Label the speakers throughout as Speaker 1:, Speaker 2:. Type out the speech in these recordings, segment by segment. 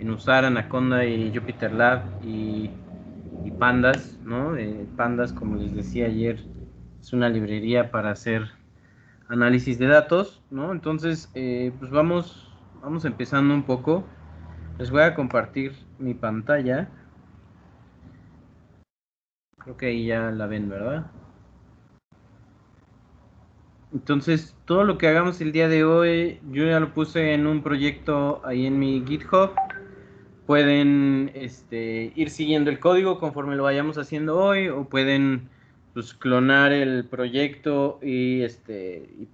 Speaker 1: en usar Anaconda y Jupyter Lab y Pandas, ¿no? Pandas, como les decía ayer, es una librería para hacer análisis de datos, ¿no? Entonces, pues vamos empezando un poco. Les voy a compartir mi pantalla. Creo que ahí ya la ven, ¿verdad? Entonces, todo lo que hagamos el día de hoy, yo ya lo puse en un proyecto ahí en mi GitHub. Pueden ir siguiendo el código conforme lo vayamos haciendo hoy, o pueden pues, clonar el proyecto y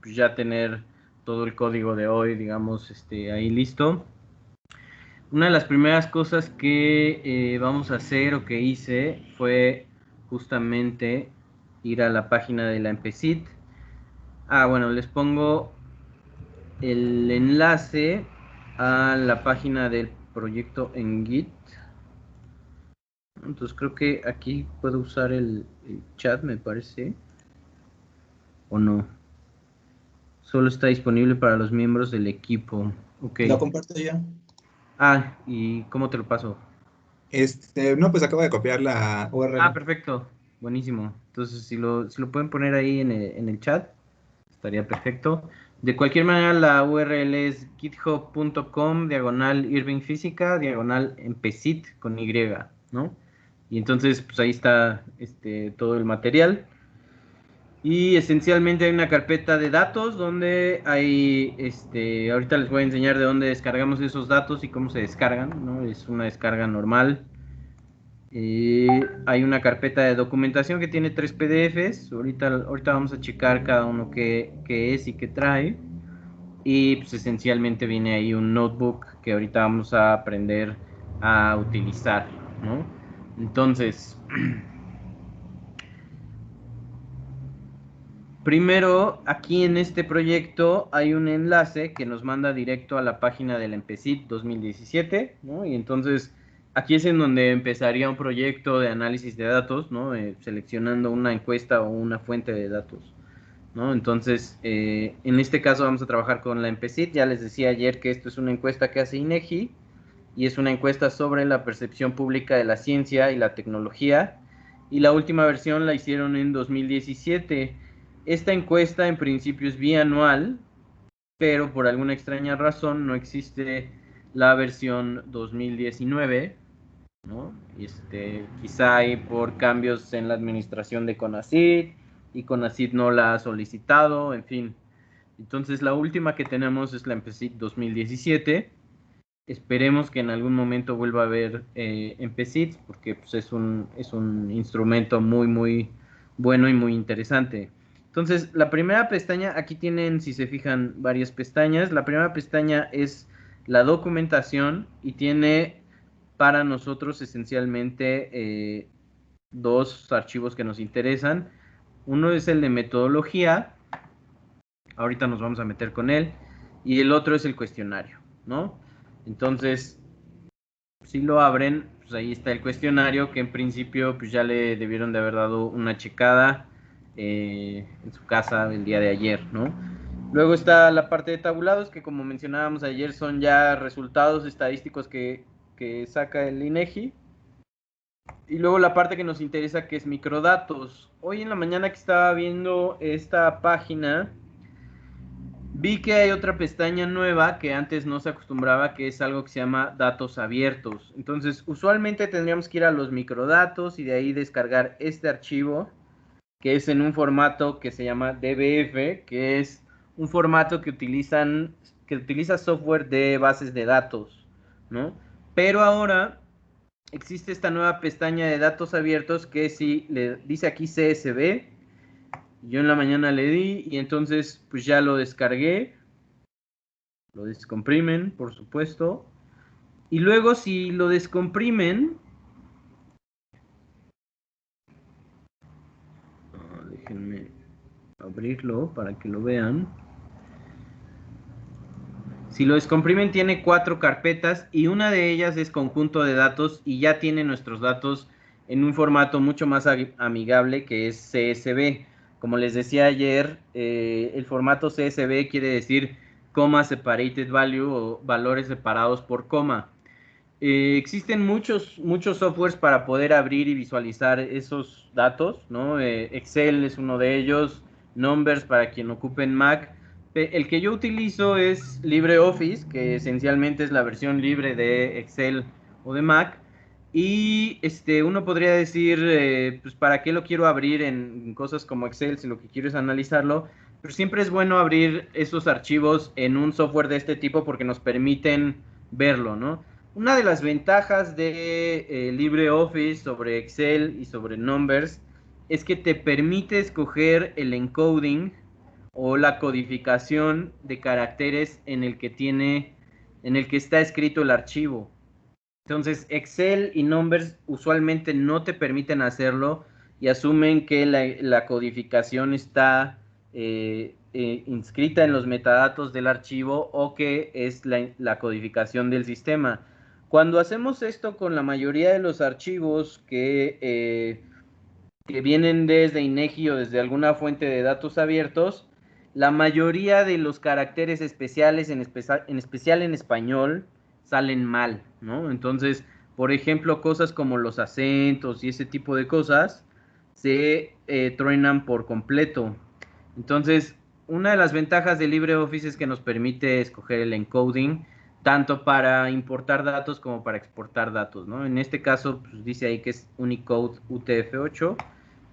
Speaker 1: pues ya tener todo el código de hoy, digamos, ahí listo. Una de las primeras cosas que vamos a hacer o que hice fue justamente ir a la página de la Empecit. Bueno, les pongo el enlace a la página del proyecto en Git. Entonces creo que aquí puedo usar el chat, me parece. ¿O no? Solo está disponible para los miembros del equipo. Ok.
Speaker 2: Lo comparto yo.
Speaker 1: ¿Y cómo te lo paso?
Speaker 2: No, pues acabo de copiar la URL.
Speaker 1: Perfecto. Buenísimo. Entonces, si lo pueden poner ahí en el chat, estaría perfecto. De cualquier manera, la URL es github.com/irvingfísica /empecit con Y, ¿no? Y entonces, pues ahí está todo el material. Y esencialmente hay una carpeta de datos donde hay, ahorita les voy a enseñar de dónde descargamos esos datos y cómo se descargan, ¿no? Es una descarga normal. Hay una carpeta de documentación que tiene 3 PDFs. Ahorita vamos a checar cada uno qué es y qué trae. Y pues esencialmente viene ahí un notebook que ahorita vamos a aprender a utilizar, ¿no? Entonces, primero, aquí en este proyecto hay un enlace que nos manda directo a la página del Empecit 2017, ¿no? Y entonces aquí es en donde empezaría un proyecto de análisis de datos, ¿no? Seleccionando una encuesta o una fuente de datos, ¿no? Entonces, en este caso vamos a trabajar con la Empecit. Ya les decía ayer que esto es una encuesta que hace INEGI y es una encuesta sobre la percepción pública de la ciencia y la tecnología. Y la última versión la hicieron en 2017. Esta encuesta en principio es bianual, pero por alguna extraña razón no existe la versión 2019, ¿no? Quizá hay por cambios en la administración de CONACYT y CONACYT no la ha solicitado, en fin. Entonces la última que tenemos es la Empecit 2017. Esperemos que en algún momento vuelva a haber Empecit, porque pues, es un instrumento muy, muy bueno y muy interesante. Entonces, la primera pestaña, aquí tienen, si se fijan, varias pestañas. La primera pestaña es la documentación y tiene para nosotros esencialmente dos archivos que nos interesan. Uno es el de metodología, ahorita nos vamos a meter con él, y el otro es el cuestionario, ¿no? Entonces, si lo abren, pues ahí está el cuestionario que en principio pues ya le debieron de haber dado una checada en su casa el día de ayer, ¿no? Luego está la parte de tabulados que como mencionábamos ayer son ya resultados estadísticos que saca el INEGI. Y luego la parte que nos interesa que es microdatos. Hoy en la mañana que estaba viendo esta página, vi que hay otra pestaña nueva que antes no se acostumbraba, que es algo que se llama datos abiertos. Entonces, usualmente tendríamos que ir a los microdatos y de ahí descargar este archivo, que es en un formato que se llama DBF, que es un formato que utiliza software de bases de datos, ¿no? Pero ahora existe esta nueva pestaña de datos abiertos que si le dice aquí CSV, yo en la mañana le di y entonces pues ya lo descargué. Lo descomprimen, por supuesto. Y luego si lo descomprimen, déjenme abrirlo para que lo vean. Si lo descomprimen tiene 4 carpetas y una de ellas es conjunto de datos y ya tiene nuestros datos en un formato mucho más amigable que es CSV. Como les decía ayer, el formato CSV quiere decir Comma Separated Value o valores separados por coma. Existen muchos softwares para poder abrir y visualizar esos datos, ¿no? Excel es uno de ellos, Numbers para quien ocupe en Mac. El que yo utilizo es LibreOffice, que esencialmente es la versión libre de Excel o de Mac. Y uno podría decir, pues, ¿para qué lo quiero abrir en cosas como Excel si lo que quiero es analizarlo? Pero siempre es bueno abrir esos archivos en un software de este tipo porque nos permiten verlo, ¿no? Una de las ventajas de LibreOffice sobre Excel y sobre Numbers es que te permite escoger el encoding o la codificación de caracteres en el que está escrito el archivo. Entonces, Excel y Numbers usualmente no te permiten hacerlo y asumen que la codificación está inscrita en los metadatos del archivo o que es la codificación del sistema. Cuando hacemos esto con la mayoría de los archivos que vienen desde INEGI o desde alguna fuente de datos abiertos, la mayoría de los caracteres especiales, en especial en español, salen mal, ¿no? Entonces, por ejemplo, cosas como los acentos y ese tipo de cosas se truenan por completo. Entonces, una de las ventajas de LibreOffice es que nos permite escoger el encoding tanto para importar datos como para exportar datos, ¿no? En este caso, pues, dice ahí que es Unicode UTF-8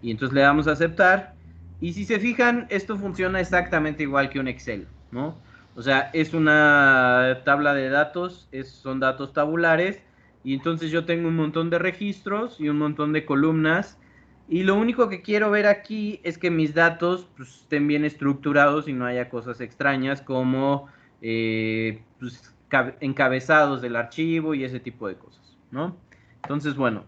Speaker 1: y entonces le damos a aceptar. Y si se fijan, esto funciona exactamente igual que un Excel, ¿no? O sea, es una tabla de datos, son datos tabulares y entonces yo tengo un montón de registros y un montón de columnas y lo único que quiero ver aquí es que mis datos, pues, estén bien estructurados y no haya cosas extrañas como pues, encabezados del archivo y ese tipo de cosas, ¿no? Entonces, bueno,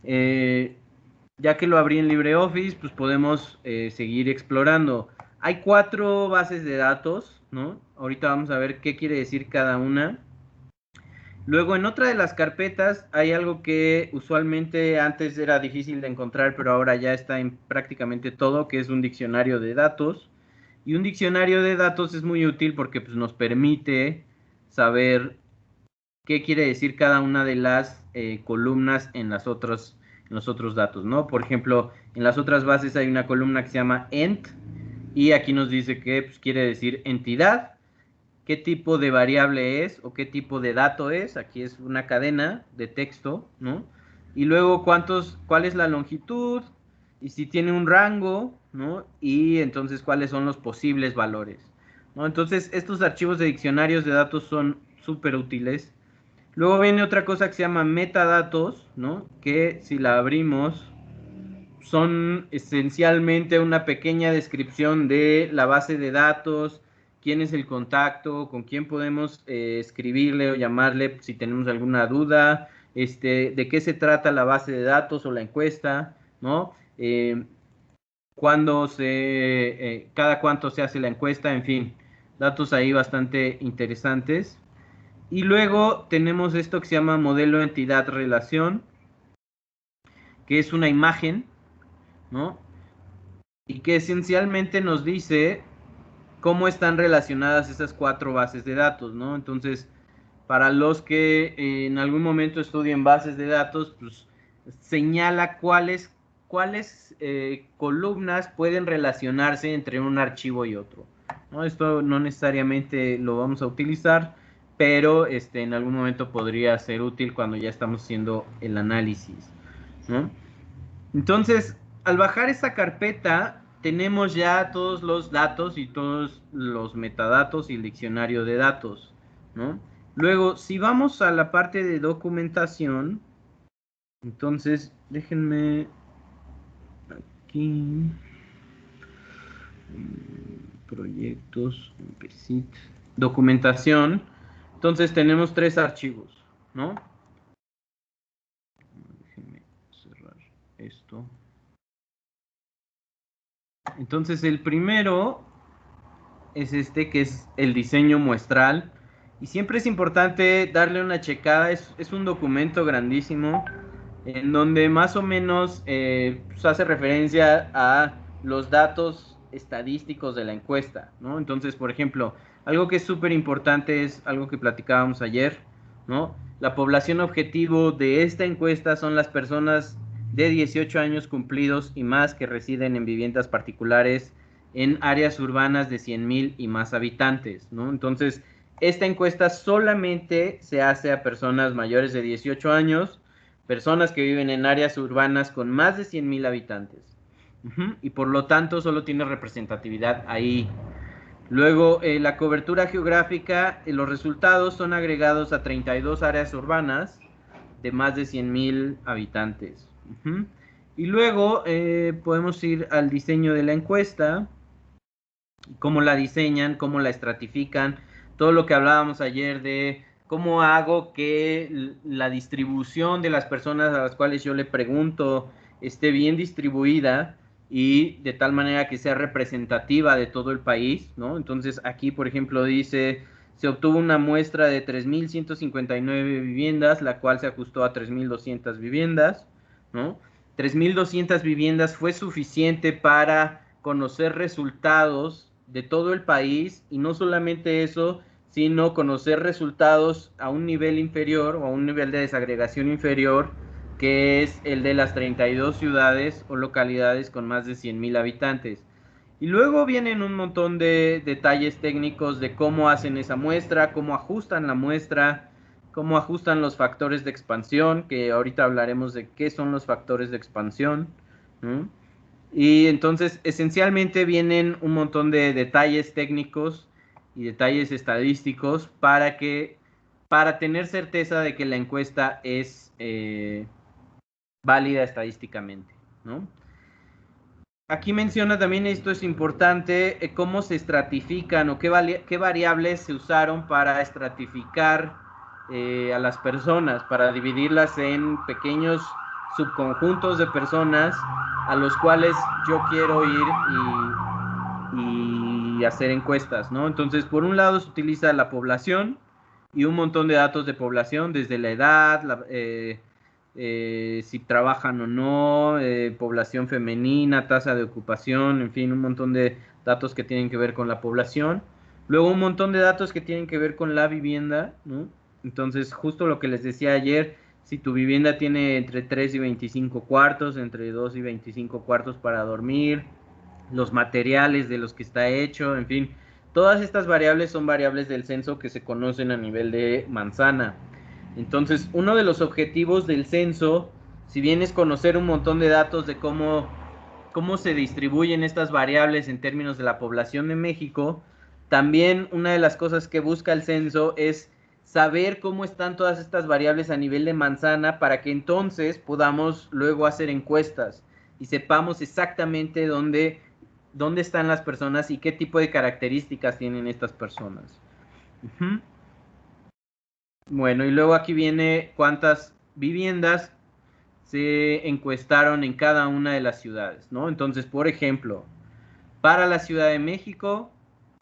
Speaker 1: ya que lo abrí en LibreOffice, pues podemos seguir explorando. Hay 4 bases de datos, ¿no? Ahorita vamos a ver qué quiere decir cada una. Luego, en otra de las carpetas hay algo que usualmente antes era difícil de encontrar, pero ahora ya está en prácticamente todo, que es un diccionario de datos. Y un diccionario de datos es muy útil porque, pues, nos permite saber qué quiere decir cada una de las columnas en los otros datos, ¿no? Por ejemplo, en las otras bases hay una columna que se llama ent y aquí nos dice que, pues, quiere decir entidad, qué tipo de variable es o qué tipo de dato es. Aquí es una cadena de texto, ¿no? Y luego cuál es la longitud y si tiene un rango, ¿no? Y entonces cuáles son los posibles valores, ¿no? Entonces estos archivos de diccionarios de datos son súper útiles. Luego viene otra cosa que se llama metadatos, ¿no? Que si la abrimos son esencialmente una pequeña descripción de la base de datos, quién es el contacto, con quién podemos escribirle o llamarle si tenemos alguna duda, de qué se trata la base de datos o la encuesta, ¿no? Cada cuánto se hace la encuesta, en fin, datos ahí bastante interesantes. Y luego tenemos esto que se llama modelo entidad relación, que es una imagen, ¿no? Y que esencialmente nos dice cómo están relacionadas esas 4 bases de datos, ¿no? Entonces, para los que en algún momento estudien bases de datos, pues señala cuáles columnas pueden relacionarse entre un archivo y otro, ¿no? Esto no necesariamente lo vamos a utilizar, pero en algún momento podría ser útil cuando ya estamos haciendo el análisis, ¿no? Entonces, al bajar esta carpeta, tenemos ya todos los datos y todos los metadatos y el diccionario de datos, ¿no? Luego, si vamos a la parte de documentación, entonces, déjenme aquí, proyectos, documentación, entonces tenemos 3 archivos, ¿no? Déjenme cerrar esto. Entonces el primero es que es el diseño muestral. Y siempre es importante darle una checada. Es un documento grandísimo en donde más o menos pues hace referencia a los datos estadísticos de la encuesta, ¿no? Entonces, por ejemplo, algo que es súper importante es algo que platicábamos ayer. ¿no? La población objetivo de esta encuesta son las personas de 18 años cumplidos y más que residen en viviendas particulares en áreas urbanas de 100,000 y más habitantes, ¿no? Entonces, esta encuesta solamente se hace a personas mayores de 18 años, personas que viven en áreas urbanas con más de 100,000 habitantes. Y por lo tanto, solo tiene representatividad ahí. Luego, la cobertura geográfica, los resultados son agregados a 32 áreas urbanas de más de 100,000 habitantes. Y luego podemos ir al diseño de la encuesta, cómo la diseñan, cómo la estratifican, todo lo que hablábamos ayer de cómo hago que la distribución de las personas a las cuales yo le pregunto esté bien distribuida y de tal manera que sea representativa de todo el país, ¿no? Entonces aquí, por ejemplo, dice, se obtuvo una muestra de 3,159 viviendas, la cual se ajustó a 3,200 viviendas, ¿no? 3,200 viviendas fue suficiente para conocer resultados de todo el país y no solamente eso, sino conocer resultados a un nivel inferior o a un nivel de desagregación inferior, que es el de las 32 ciudades o localidades con más de 100,000 habitantes. Y luego vienen un montón de detalles técnicos de cómo hacen esa muestra, cómo ajustan la muestra, cómo ajustan los factores de expansión, que ahorita hablaremos de qué son los factores de expansión, ¿no? Y entonces, esencialmente vienen un montón de detalles técnicos y detalles estadísticos para tener certeza de que la encuesta es válida estadísticamente, ¿no? Aquí menciona también, esto es importante, cómo se estratifican o qué variables se usaron para estratificar a las personas, para dividirlas en pequeños subconjuntos de personas a los cuales yo quiero ir y hacer encuestas, ¿no? Entonces, por un lado se utiliza la población y un montón de datos de población, desde la edad, si trabajan o no, población femenina, tasa de ocupación, en fin, un montón de datos que tienen que ver con la población. Luego un montón de datos que tienen que ver con la vivienda, ¿no? Entonces, justo lo que les decía ayer, si tu vivienda tiene entre 3 y 25 cuartos, entre 2 y 25 cuartos para dormir, los materiales de los que está hecho, en fin, todas estas variables son variables del censo que se conocen a nivel de manzana. Entonces, uno de los objetivos del censo, si bien es conocer un montón de datos de cómo se distribuyen estas variables en términos de la población de México, también una de las cosas que busca el censo es saber cómo están todas estas variables a nivel de manzana para que entonces podamos luego hacer encuestas y sepamos exactamente dónde están las personas y qué tipo de características tienen estas personas. Bueno, y luego aquí viene cuántas viviendas se encuestaron en cada una de las ciudades, ¿no? Entonces, por ejemplo, para la Ciudad de México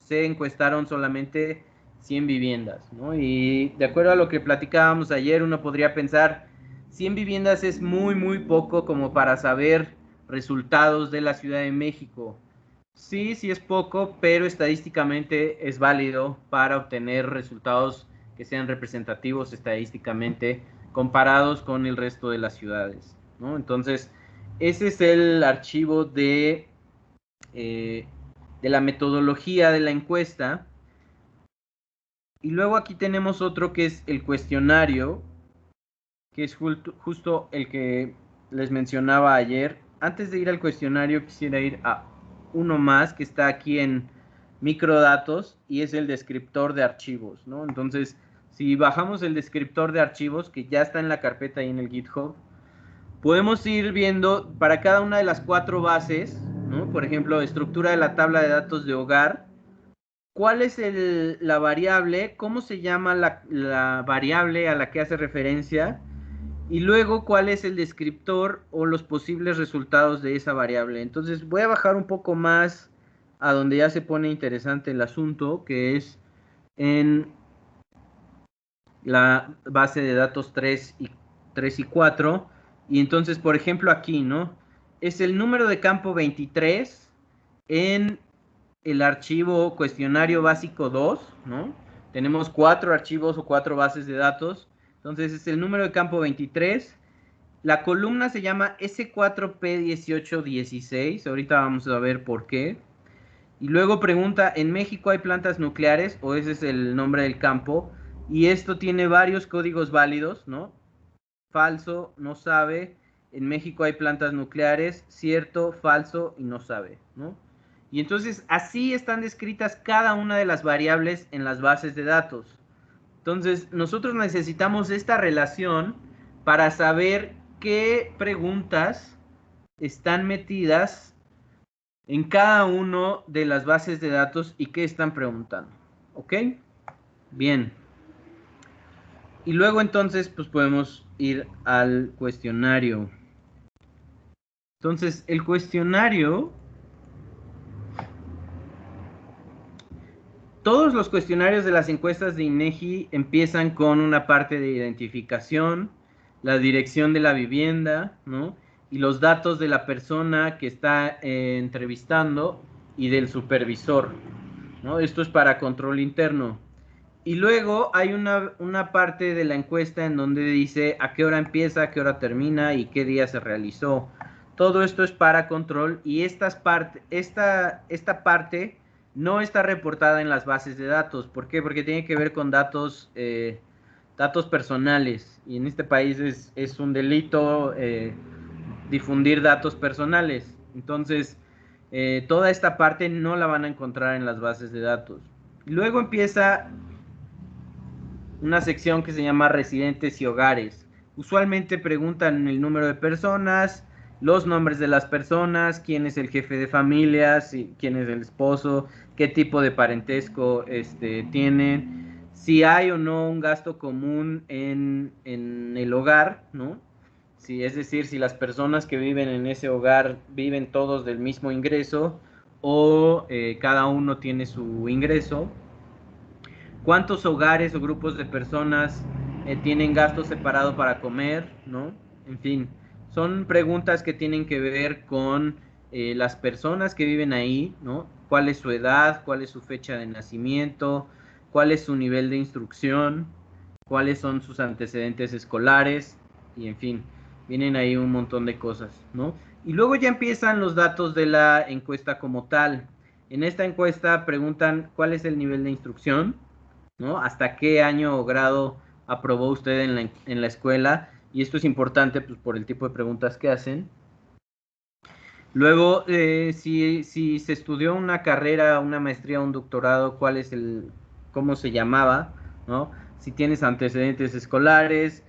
Speaker 1: se encuestaron solamente 100 viviendas, ¿no? Y de acuerdo a lo que platicábamos ayer, uno podría pensar, 100 viviendas es muy, muy poco como para saber resultados de la Ciudad de México. Sí, sí es poco, pero estadísticamente es válido para obtener resultados que sean representativos estadísticamente comparados con el resto de las ciudades, ¿no? Entonces, ese es el archivo de la metodología de la encuesta. Y luego aquí tenemos otro que es el cuestionario, que es justo el que les mencionaba ayer. Antes de ir al cuestionario, quisiera ir a uno más que está aquí en microdatos y es el descriptor de archivos, ¿no? Entonces, si bajamos el descriptor de archivos, que ya está en la carpeta ahí en el GitHub, podemos ir viendo para cada una de las 4 bases, ¿no? Por ejemplo, estructura de la tabla de datos de hogar, cuál es la variable, cómo se llama la variable a la que hace referencia, y luego cuál es el descriptor o los posibles resultados de esa variable. Entonces voy a bajar un poco más a donde ya se pone interesante el asunto, que es en la base de datos 3 y 4. Y entonces, por ejemplo, aquí, ¿no? Es el número de campo 23 en el archivo cuestionario básico 2, ¿no? Tenemos 4 archivos o 4 bases de datos. Entonces es el número de campo 23. La columna se llama S4P1816. Ahorita vamos a ver por qué. Y luego pregunta, ¿en México hay plantas nucleares? O ese es el nombre del campo. Y esto tiene varios códigos válidos, ¿no? Falso, no sabe. En México hay plantas nucleares, cierto, falso y no sabe, ¿no? Y entonces así están descritas cada una de las variables en las bases de datos. Entonces nosotros necesitamos esta relación para saber qué preguntas están metidas en cada una de las bases de datos y qué están preguntando. ¿Ok? Bien. Y luego entonces pues podemos ir al cuestionario. Entonces el cuestionario, todos los cuestionarios de las encuestas de INEGI empiezan con una parte de identificación, la dirección de la vivienda, ¿no? Y los datos de la persona que está entrevistando y del supervisor, ¿no? Esto es para control interno. Y luego hay una parte de la encuesta en donde dice a qué hora empieza, a qué hora termina y qué día se realizó. Todo esto es para control y esta parte no está reportada en las bases de datos. ¿Por qué? Porque tiene que ver con datos personales. Y en este país es un delito difundir datos personales. Entonces, toda esta parte no la van a encontrar en las bases de datos. Luego empieza una sección que se llama residentes y hogares. Usualmente preguntan el número de personas, los nombres de las personas, quién es el jefe de familia, quién es el esposo, qué tipo de parentesco tienen, si hay o no un gasto común en el hogar, ¿no? Es decir, si las personas que viven en ese hogar viven todos del mismo ingreso o cada uno tiene su ingreso. ¿Cuántos hogares o grupos de personas tienen gasto separado para comer? ¿No? En fin, son preguntas que tienen que ver con las personas que viven ahí, ¿no? ¿Cuál es su edad? ¿Cuál es su fecha de nacimiento? ¿Cuál es su nivel de instrucción? ¿Cuáles son sus antecedentes escolares? Y en fin, vienen ahí un montón de cosas, ¿no? Y luego ya empiezan los datos de la encuesta como tal. En esta encuesta preguntan cuál es el nivel de instrucción, ¿no? ¿Hasta qué año o grado aprobó usted en la escuela? Y esto es importante pues, por el tipo de preguntas que hacen. Luego, si se estudió una carrera, una maestría, un doctorado, cómo se llamaba, ¿no? Si tienes antecedentes escolares.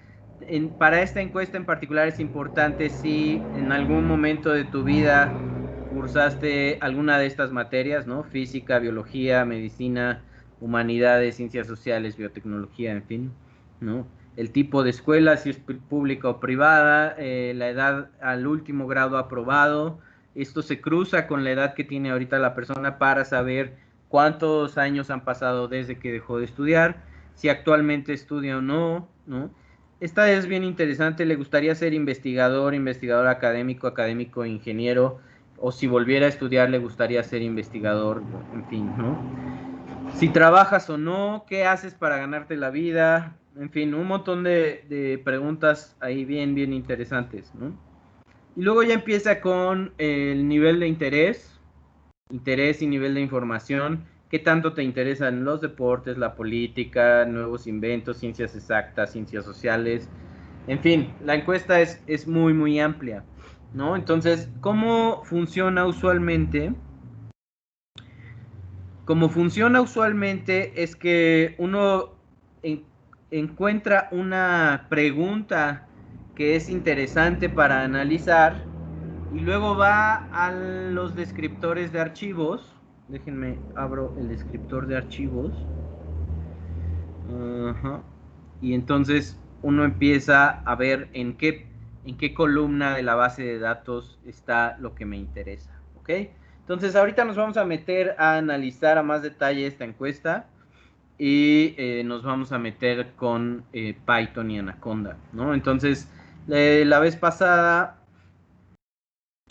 Speaker 1: Para esta encuesta en particular es importante si en algún momento de tu vida cursaste alguna de estas materias, ¿no? Física, biología, medicina, humanidades, ciencias sociales, biotecnología, en fin, ¿no? El tipo de escuela, si es pública o privada, la edad al último grado aprobado. Esto se cruza con la edad que tiene ahorita la persona para saber cuántos años han pasado desde que dejó de estudiar, si actualmente estudia o no, ¿no? Esta es bien interesante. ¿Le gustaría ser investigador académico, ingeniero? O si volviera a estudiar, le gustaría ser investigador, en fin, ¿no? Si trabajas o no, qué haces para ganarte la vida, en fin, un montón de preguntas ahí bien interesantes, ¿no? Y luego ya empieza con el nivel de interés y nivel de información. ¿Qué tanto te interesan los deportes, la política, nuevos inventos, ciencias exactas, ciencias sociales? En fin, la encuesta es muy amplia, ¿no? Entonces, ¿cómo funciona usualmente? Como funciona usualmente es que uno encuentra una pregunta que es interesante para analizar y luego va a los descriptores de archivos. Déjenme, abro el descriptor de archivos. Ajá. Y entonces uno empieza a ver en qué columna de la base de datos está lo que me interesa, ¿ok? Entonces ahorita nos vamos a meter a analizar a más detalle esta encuesta y nos vamos a meter con Python y Anaconda, ¿no? Entonces, la vez pasada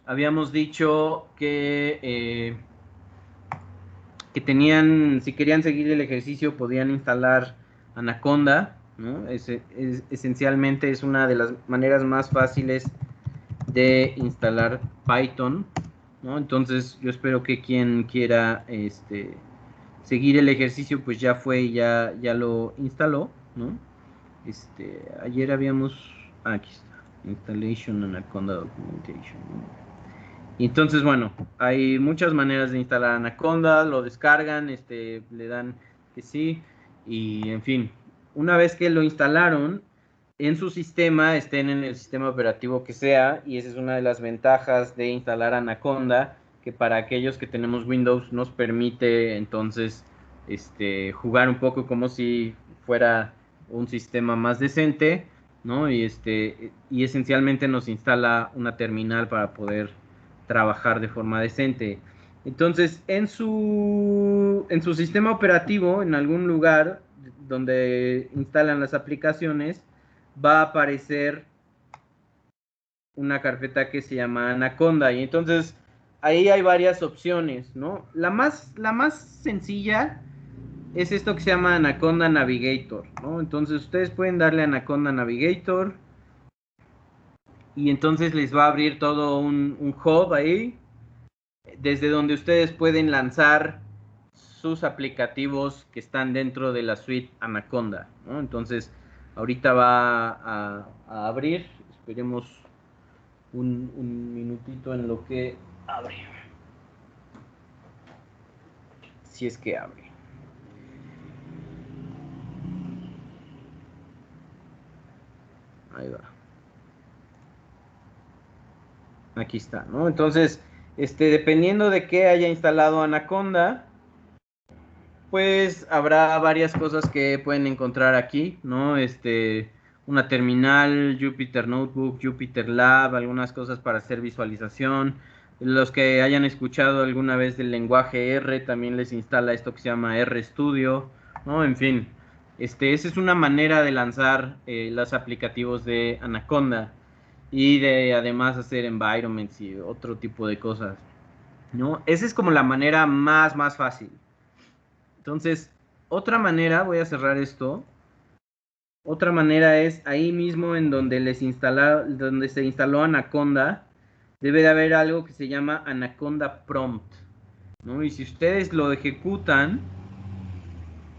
Speaker 1: habíamos dicho que tenían, si querían seguir el ejercicio, podían instalar Anaconda. ¿no? Esencialmente es una de las maneras más fáciles de instalar Python, ¿no? Entonces yo espero que quien quiera seguir el ejercicio pues ya fue y ya lo instaló, ¿no? Ayer habíamos, aquí está, Installation Anaconda Documentation, ¿no? Y entonces, bueno, hay muchas maneras de instalar Anaconda, lo descargan, le dan que sí, y en fin, una vez que lo instalaron en su sistema, estén en el sistema operativo que sea, y esa es una de las ventajas de instalar Anaconda, que para aquellos que tenemos Windows nos permite entonces jugar un poco como si fuera un sistema más decente, ¿no? Y esencialmente nos instala una terminal para poder trabajar de forma decente. Entonces, en su sistema operativo, en algún lugar donde instalan las aplicaciones, va a aparecer una carpeta que se llama Anaconda. Y entonces, ahí hay varias opciones, ¿no? La más sencilla es esto que se llama Anaconda Navigator, ¿no? Entonces, ustedes pueden darle a Anaconda Navigator y entonces les va a abrir todo un hub ahí, desde donde ustedes pueden lanzar sus aplicativos que están dentro de la suite Anaconda, ¿no? Entonces, ahorita va a abrir, esperemos un minutito en lo que abre, si es que abre. Ahí va. Aquí está, ¿no? Entonces, dependiendo de qué haya instalado Anaconda, pues habrá varias cosas que pueden encontrar aquí, ¿no? Una terminal, Jupyter Notebook, Jupyter Lab, algunas cosas para hacer visualización. Los que hayan escuchado alguna vez del lenguaje R, también les instala esto que se llama RStudio, ¿no? En fin, esa es una manera de lanzar los aplicativos de Anaconda y de además hacer environments y otro tipo de cosas, ¿no? Esa es como la manera más fácil. Entonces, otra manera, voy a cerrar esto. Otra manera es ahí mismo en donde donde se instaló Anaconda, debe de haber algo que se llama Anaconda Prompt, ¿no? Y si ustedes lo ejecutan,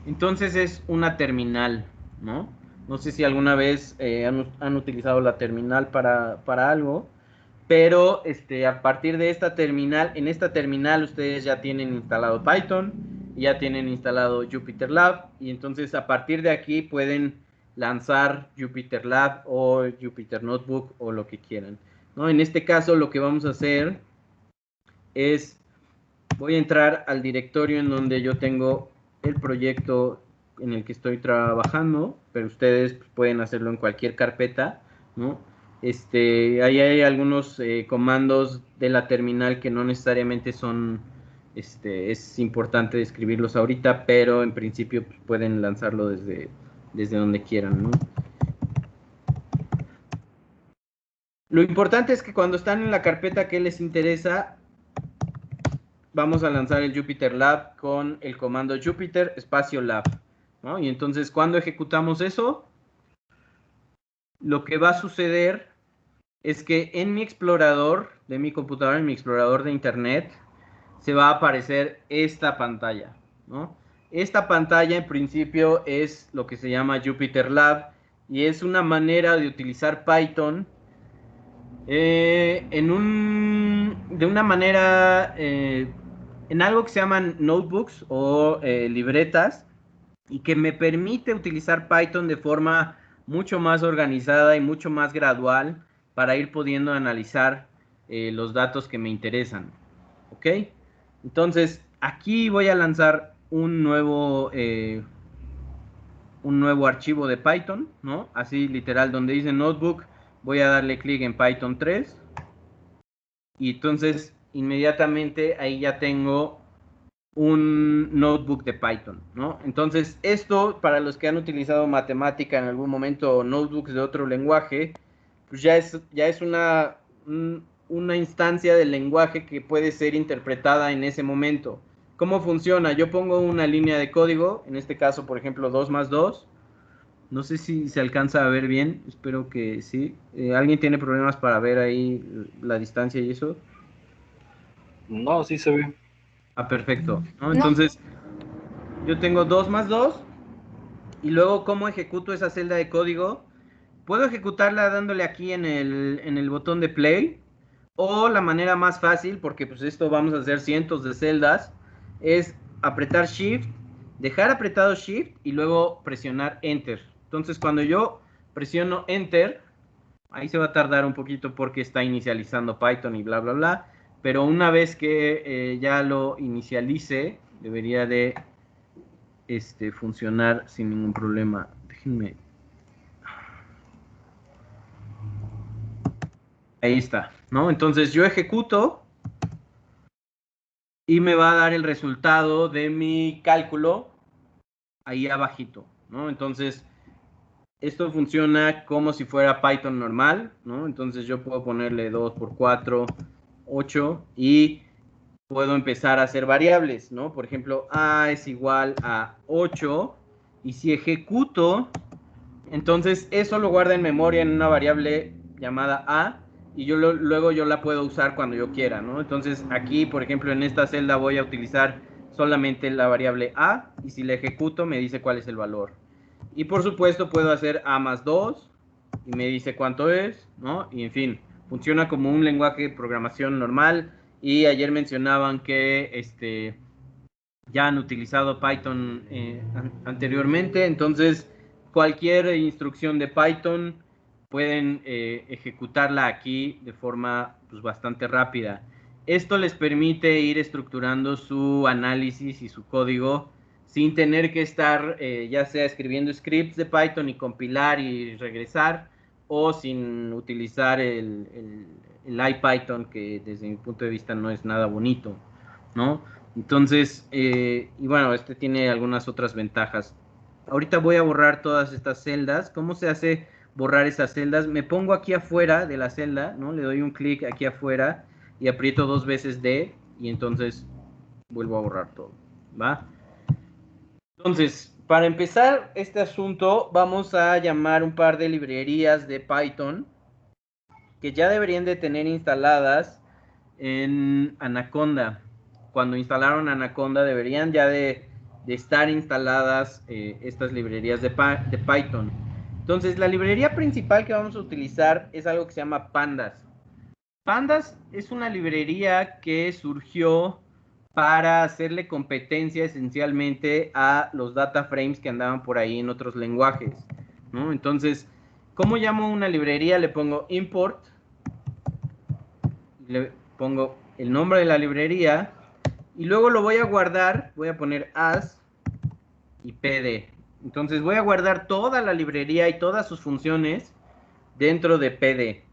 Speaker 1: entonces es una terminal, ¿no? No sé si alguna vez han utilizado la terminal para algo, pero a partir de esta terminal, en esta terminal ustedes ya tienen instalado Python, ya tienen instalado Jupyter Lab, y entonces a partir de aquí pueden lanzar Jupyter Lab o Jupyter Notebook o lo que quieran, ¿no? En este caso lo que vamos a hacer es, voy a entrar al directorio en donde yo tengo el proyecto en el que estoy trabajando, pero ustedes pueden hacerlo en cualquier carpeta, ¿no? Ahí hay algunos comandos de la terminal que no necesariamente son, es importante escribirlos ahorita, pero en principio pues, pueden lanzarlo desde donde quieran, ¿no? Lo importante es que cuando están en la carpeta que les interesa, vamos a lanzar el Jupyter Lab con el comando Jupyter espacio Lab, ¿no? Y entonces cuando ejecutamos eso, lo que va a suceder es que en mi explorador de mi computadora, en mi explorador de internet, se va a aparecer esta pantalla, ¿no? Esta pantalla en principio es lo que se llama Jupyter Lab y es una manera de utilizar Python de una manera en algo que se llaman notebooks o libretas y que me permite utilizar Python de forma mucho más organizada y mucho más gradual para ir pudiendo analizar los datos que me interesan. ¿Ok? Entonces, aquí voy a lanzar un nuevo archivo de Python, ¿no? Así literal, donde dice notebook, voy a darle clic en Python 3 y entonces inmediatamente ahí ya tengo un notebook de Python, ¿no? Entonces, esto para los que han utilizado matemática en algún momento o notebooks de otro lenguaje, pues ya es una instancia del lenguaje que puede ser interpretada en ese momento. ¿Cómo funciona? Yo pongo una línea de código, en este caso, por ejemplo, 2 más 2, No sé si se alcanza a ver bien, espero que sí. ¿Alguien tiene problemas para ver ahí la distancia y eso?
Speaker 3: No, sí se ve.
Speaker 1: Ah, perfecto, ¿no?
Speaker 4: No.
Speaker 1: Entonces, yo tengo 2 más 2 y luego, ¿cómo ejecuto esa celda de código? Puedo ejecutarla dándole aquí en el botón de play, o la manera más fácil, porque pues esto vamos a hacer cientos de celdas, es apretar Shift, dejar apretado Shift y luego presionar Enter. Entonces cuando yo presiono Enter, ahí se va a tardar un poquito porque está inicializando Python y bla, bla, bla, pero una vez que ya lo inicialice, debería de funcionar sin ningún problema. Déjenme. Ahí está, ¿no? Entonces yo ejecuto y me va a dar el resultado de mi cálculo ahí abajito, ¿no? Entonces, esto funciona como si fuera Python normal, ¿no? Entonces yo puedo ponerle 2 por 4, 8 y puedo empezar a hacer variables, ¿no? Por ejemplo, A es igual a 8 y si ejecuto, entonces eso lo guarda en memoria en una variable llamada A y luego yo la puedo usar cuando yo quiera, ¿no? Entonces aquí, por ejemplo, en esta celda voy a utilizar solamente la variable A y si la ejecuto me dice cuál es el valor. Y por supuesto puedo hacer A más 2 y me dice cuánto es, ¿no? Y en fin, funciona como un lenguaje de programación normal y ayer mencionaban que ya han utilizado Python anteriormente, entonces cualquier instrucción de Python pueden ejecutarla aquí de forma pues, bastante rápida. Esto les permite ir estructurando su análisis y su código sin tener que estar ya sea escribiendo scripts de Python y compilar y regresar, o sin utilizar el IPython, que desde mi punto de vista no es nada bonito, ¿no? Entonces, y bueno, este tiene algunas otras ventajas. Ahorita voy a borrar todas estas celdas. ¿Cómo se hace borrar esas celdas? Me pongo aquí afuera de la celda, ¿no? Le doy un clic aquí afuera y aprieto 2 veces D y entonces vuelvo a borrar todo, ¿va? Entonces, para empezar este asunto, vamos a llamar un par de librerías de Python que ya deberían de tener instaladas en Anaconda. Cuando instalaron Anaconda deberían ya de estar instaladas estas librerías de Python. Entonces, la librería principal que vamos a utilizar es algo que se llama Pandas. Pandas es una librería que surgió para hacerle competencia esencialmente a los data frames que andaban por ahí en otros lenguajes, ¿no? Entonces, ¿cómo llamo una librería? Le pongo import, le pongo el nombre de la librería y luego lo voy a guardar, voy a poner as y pd. Entonces voy a guardar toda la librería y todas sus funciones dentro de pd.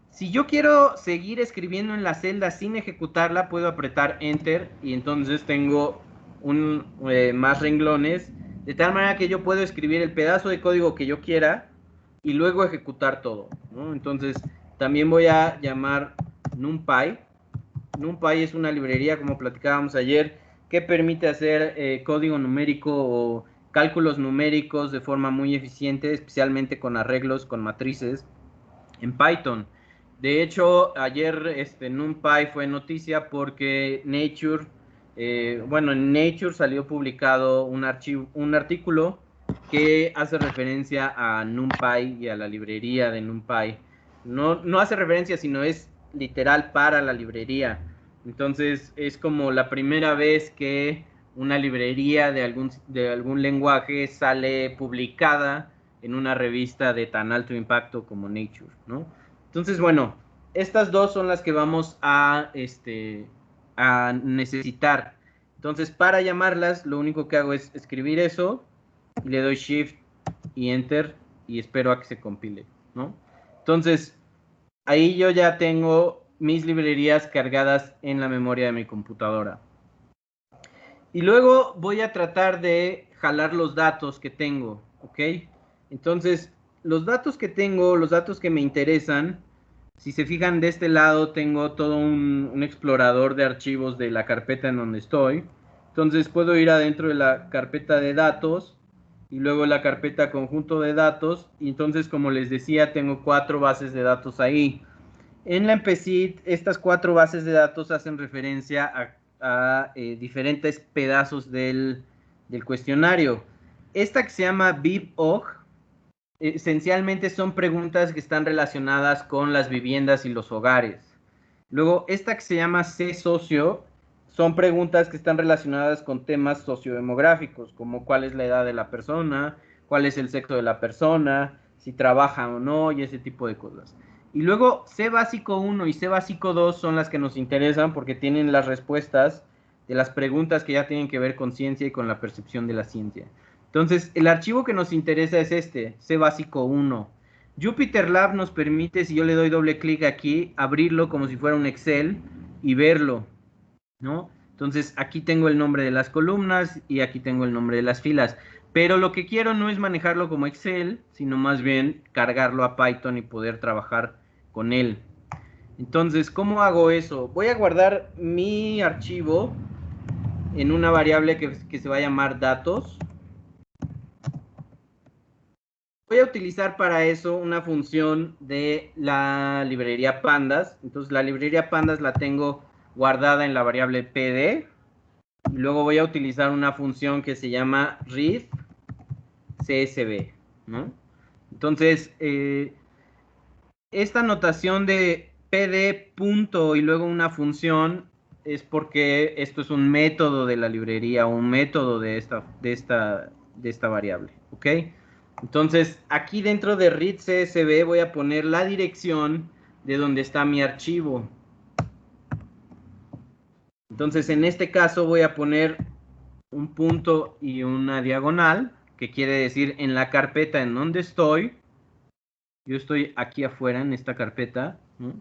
Speaker 1: Si yo quiero seguir escribiendo en la celda sin ejecutarla, puedo apretar enter y entonces tengo más renglones, de tal manera que yo puedo escribir el pedazo de código que yo quiera y luego ejecutar todo, ¿no? Entonces también voy a llamar NumPy. NumPy es una librería, como platicábamos ayer, que permite hacer código numérico o cálculos numéricos de forma muy eficiente, especialmente con arreglos, con matrices en Python. De hecho, ayer NumPy fue noticia porque Nature, bueno, en Nature salió publicado un artículo que hace referencia a NumPy y a la librería de NumPy. No hace referencia, sino es literal para la librería. Entonces, es como la primera vez que una librería de algún lenguaje sale publicada en una revista de tan alto impacto como Nature, ¿no? Entonces, bueno, estas dos son las que vamos a necesitar. Entonces, para llamarlas, lo único que hago es escribir eso, y le doy Shift y Enter, y espero a que se compile, ¿no? Entonces, ahí yo ya tengo mis librerías cargadas en la memoria de mi computadora. Y luego voy a tratar de jalar los datos que tengo, ¿ok? Entonces, los datos que tengo, los datos que me interesan, si se fijan de este lado tengo todo un explorador de archivos de la carpeta en donde estoy. Entonces puedo ir adentro de la carpeta de datos y luego la carpeta conjunto de datos, y entonces, como les decía, tengo 4 bases de datos ahí. En la MPSID, estas 4 bases de datos hacen referencia a diferentes pedazos del cuestionario. Esta que se llama BibOg, esencialmente son preguntas que están relacionadas con las viviendas y los hogares. Luego, esta que se llama C-Socio, son preguntas que están relacionadas con temas sociodemográficos, como cuál es la edad de la persona, cuál es el sexo de la persona, si trabaja o no, y ese tipo de cosas. Y luego C básico 1 y C básico 2 son las que nos interesan porque tienen las respuestas de las preguntas que ya tienen que ver con ciencia y con la percepción de la ciencia. Entonces, el archivo que nos interesa es este, C básico 1. Jupyter Lab nos permite, si yo le doy doble clic aquí, abrirlo como si fuera un Excel y verlo, ¿no? Entonces, aquí tengo el nombre de las columnas y aquí tengo el nombre de las filas. Pero lo que quiero no es manejarlo como Excel, sino más bien cargarlo a Python y poder trabajar con él. Entonces, ¿cómo hago eso? Voy a guardar mi archivo en una variable que se va a llamar datos. Voy a utilizar para eso una función de la librería pandas. Entonces la librería pandas la tengo guardada en la variable pd. Y luego voy a utilizar una función que se llama read csv, ¿no? Entonces, esta notación de pd punto y luego una función es porque esto es un método de la librería, un método de esta variable, ¿ok? Entonces, aquí dentro de read csv voy a poner la dirección de donde está mi archivo. Entonces, en este caso voy a poner un punto y una diagonal, que quiere decir en la carpeta en donde estoy. Yo estoy aquí afuera en esta carpeta, ¿no?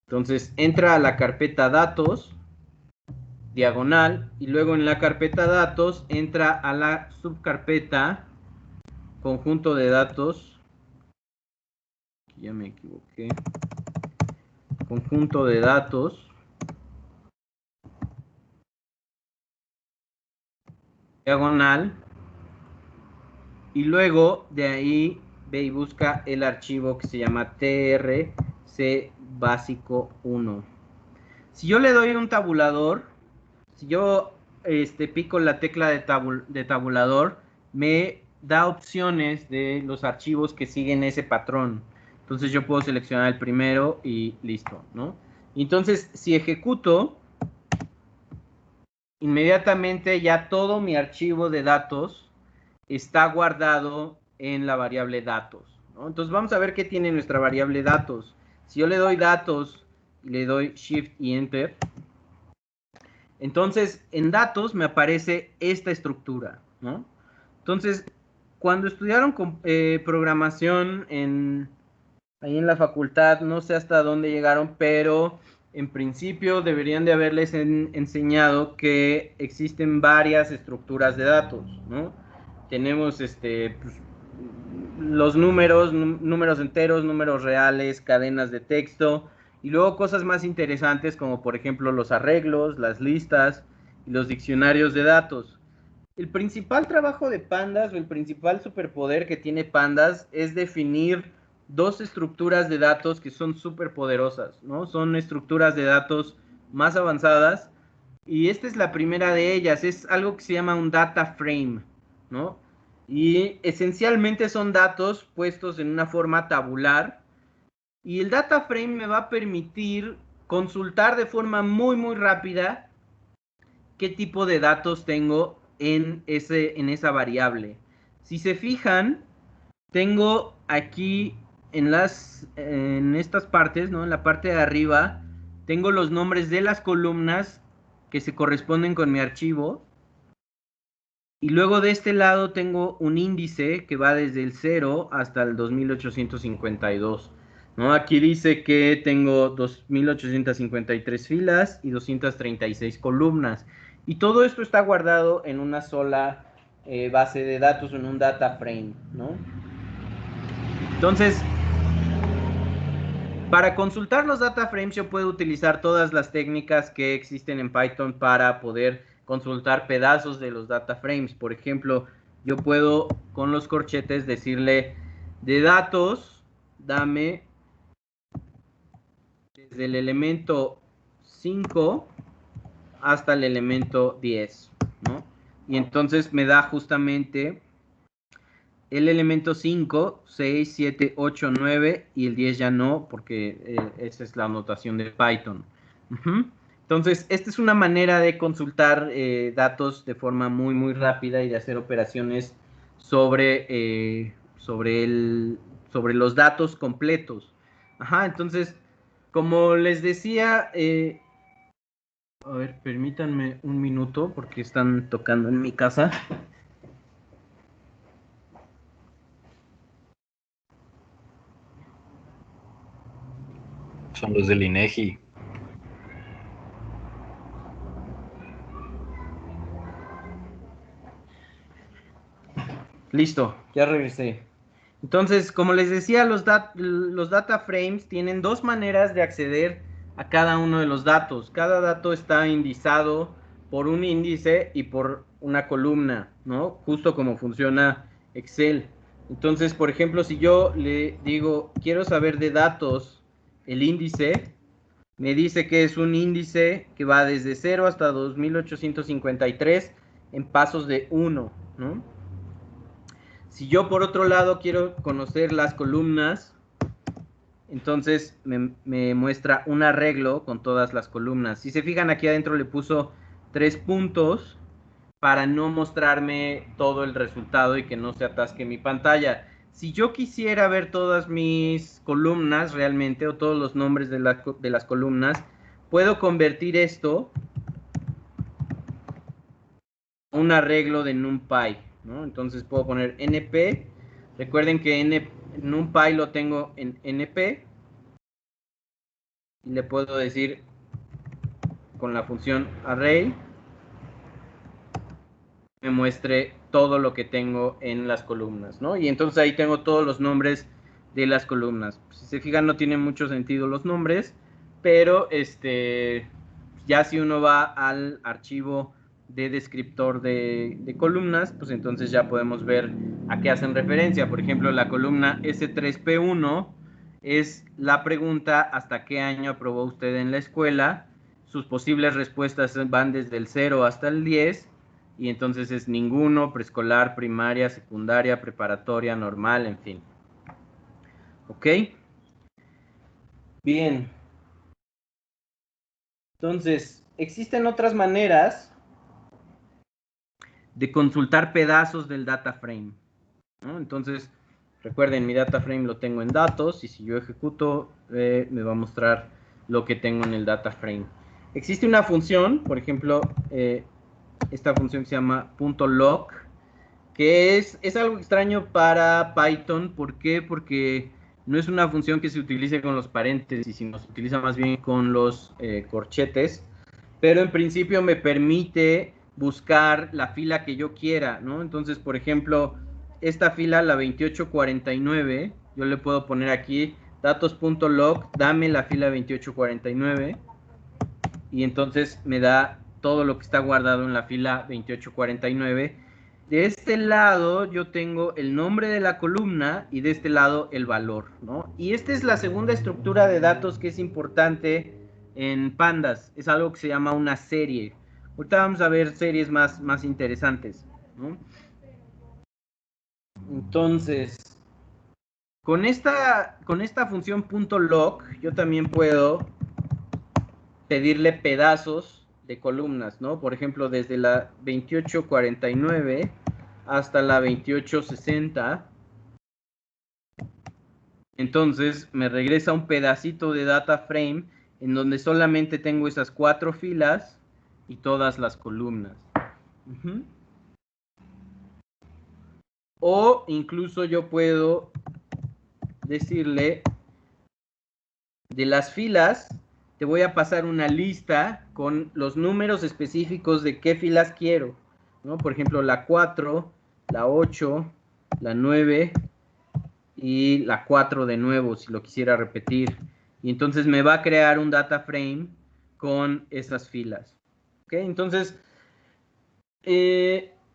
Speaker 1: Entonces, entra a la carpeta datos, diagonal, y luego en la carpeta datos entra a la subcarpeta conjunto de datos. Aquí ya me equivoqué. Conjunto de datos. Diagonal. Y luego de ahí ve y busca el archivo que se llama trc básico 1. Si yo le doy un tabulador, si yo pico la tecla de tabulador, me da opciones de los archivos que siguen ese patrón. Entonces yo puedo seleccionar el primero y listo, ¿no? Entonces, si ejecuto, inmediatamente ya todo mi archivo de datos está guardado en la variable datos, ¿no? Entonces vamos a ver qué tiene nuestra variable datos. Si yo le doy datos y le doy Shift y Enter, entonces en datos me aparece esta estructura, ¿no? Entonces, cuando estudiaron programación ahí en la facultad, no sé hasta dónde llegaron, pero en principio deberían de haberles enseñado que existen varias estructuras de datos, ¿no? Tenemos pues, los números enteros, números reales, cadenas de texto, y luego cosas más interesantes como por ejemplo los arreglos, las listas y los diccionarios de datos. El principal trabajo de Pandas o el principal superpoder que tiene Pandas es definir dos estructuras de datos que son súper poderosas, ¿no? Son estructuras de datos más avanzadas y esta es la primera de ellas, es algo que se llama un data frame, ¿no? Y esencialmente son datos puestos en una forma tabular y el data frame me va a permitir consultar de forma muy rápida qué tipo de datos tengo en esa variable. Si se fijan, tengo aquí en estas partes, ¿no? En la parte de arriba, tengo los nombres de las columnas que se corresponden con mi archivo. Y luego de este lado tengo un índice que va desde el 0 hasta el 2852. ¿No? Aquí dice que tengo 2853 filas y 236 columnas. Y todo esto está guardado en una sola base de datos, en un data frame, ¿no? Entonces, para consultar los data frames yo puedo utilizar todas las técnicas que existen en Python para poder consultar pedazos de los data frames. Por ejemplo, yo puedo con los corchetes decirle de datos, dame desde el elemento 5 hasta el elemento 10, ¿no? Y entonces me da justamente el elemento 5, 6, 7, 8, 9 y el 10 ya no, porque esa es la notación de Python. Entonces, esta es una manera de consultar datos de forma muy, muy rápida y de hacer operaciones sobre los datos completos. Entonces, como les decía, a ver, permítanme un minuto porque están tocando en mi casa.
Speaker 3: Son los del INEGI.
Speaker 1: Listo, ya regresé. Entonces, como les decía, los data frames tienen dos maneras de acceder a cada uno de los datos. Cada dato está indizado por un índice y por una columna, ¿no? Justo como funciona Excel. Entonces, por ejemplo, si yo le digo, quiero saber de datos el índice, me dice que es un índice que va desde 0 hasta 2853 en pasos de 1, ¿no? Si yo por otro lado quiero conocer las columnas, entonces me muestra un arreglo con todas las columnas. Si se fijan, aquí adentro le puso 3 puntos para no mostrarme todo el resultado y que no se atasque mi pantalla. Si yo quisiera ver todas mis columnas realmente, o todos los nombres de las columnas, puedo convertir esto a un arreglo de NumPy, ¿no? Entonces puedo poner NP. Recuerden que NumPy lo tengo en NP. Y le puedo decir con la función array me muestre todo lo que tengo en las columnas, ¿no? Y entonces ahí tengo todos los nombres de las columnas. Si se fijan, no tienen mucho sentido los nombres, pero ya si uno va al archivo de descriptor de columnas, pues entonces ya podemos ver a qué hacen referencia. Por ejemplo, la columna S3P1 es la pregunta ¿hasta qué año aprobó usted en la escuela? Sus posibles respuestas van desde el 0 hasta el 10, y entonces es ninguno, preescolar, primaria, secundaria, preparatoria, normal, en fin. ¿Ok? Bien. Entonces, existen otras maneras de consultar pedazos del data frame, ¿no? Entonces, recuerden, mi data frame lo tengo en datos, y si yo ejecuto, me va a mostrar lo que tengo en el data frame. Existe una función, por ejemplo, esta función se llama .log, que es algo extraño para Python. ¿Por qué? Porque no es una función que se utilice con los paréntesis, sino se utiliza más bien con los corchetes, pero en principio me permite buscar la fila que yo quiera, ¿no? Entonces, por ejemplo, esta fila, la 2849, yo le puedo poner aquí datos.log, dame la fila 2849, y entonces me da todo lo que está guardado en la fila 2849. De este lado yo tengo el nombre de la columna y de este lado el valor, ¿no? Y esta es la segunda estructura de datos que es importante en Pandas. Es algo que se llama una serie. Ahorita vamos a ver series más interesantes, ¿no? Entonces, con esta función .log yo también puedo pedirle pedazos de columnas, ¿no? Por ejemplo, desde la 2849 hasta la 2860. Entonces me regresa un pedacito de data frame en donde solamente tengo esas 4 filas y todas las columnas. O incluso yo puedo decirle, de las filas te voy a pasar una lista con los números específicos de qué filas quiero, ¿no? Por ejemplo, la 4, la 8, la 9 y la 4 de nuevo, si lo quisiera repetir. Y entonces me va a crear un data frame con esas filas. ¿Ok? Entonces,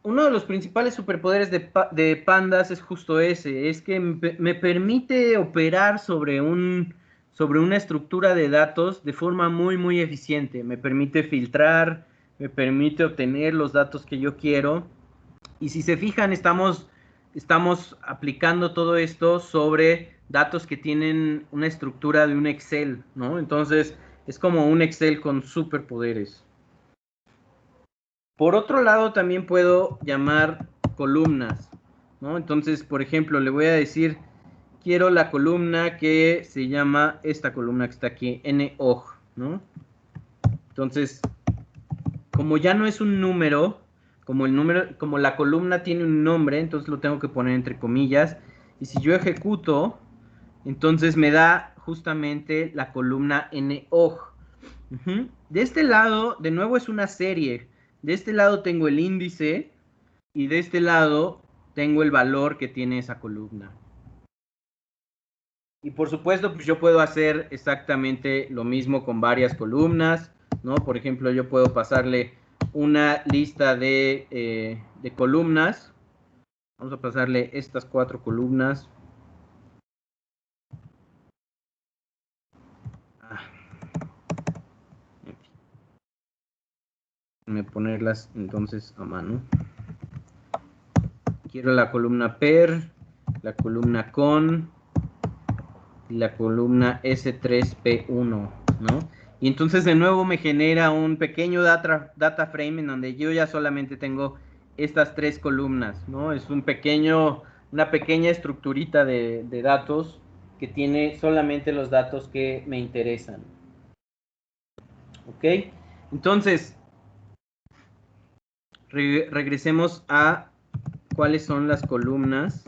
Speaker 1: uno de los principales superpoderes de Pandas es justo ese, es que me permite operar sobre una estructura de datos de forma muy, muy eficiente. Me permite filtrar, me permite obtener los datos que yo quiero. Y si se fijan, estamos aplicando todo esto sobre datos que tienen una estructura de un Excel, ¿no? Entonces, es como un Excel con superpoderes. Por otro lado, también puedo llamar columnas, ¿no? Entonces, por ejemplo, le voy a decir, quiero la columna que se llama, esta columna que está aquí, NOG, ¿no? Entonces, como ya no es un número, como la columna tiene un nombre, entonces lo tengo que poner entre comillas. Y si yo ejecuto, entonces me da justamente la columna NOG. De este lado, de nuevo es una serie. De este lado tengo el índice y de este lado tengo el valor que tiene esa columna. Y por supuesto, pues yo puedo hacer exactamente lo mismo con varias columnas, ¿no? Por ejemplo, yo puedo pasarle una lista de columnas. Vamos a pasarle estas 4 columnas. Voy a ponerlas entonces a mano. Quiero la columna per, la columna con y la columna S3P1, ¿no? Y entonces de nuevo me genera un pequeño data frame en donde yo ya solamente tengo estas 3 columnas, ¿no? Es una pequeña estructurita de datos que tiene solamente los datos que me interesan. ¿Ok? Entonces, regresemos a cuáles son las columnas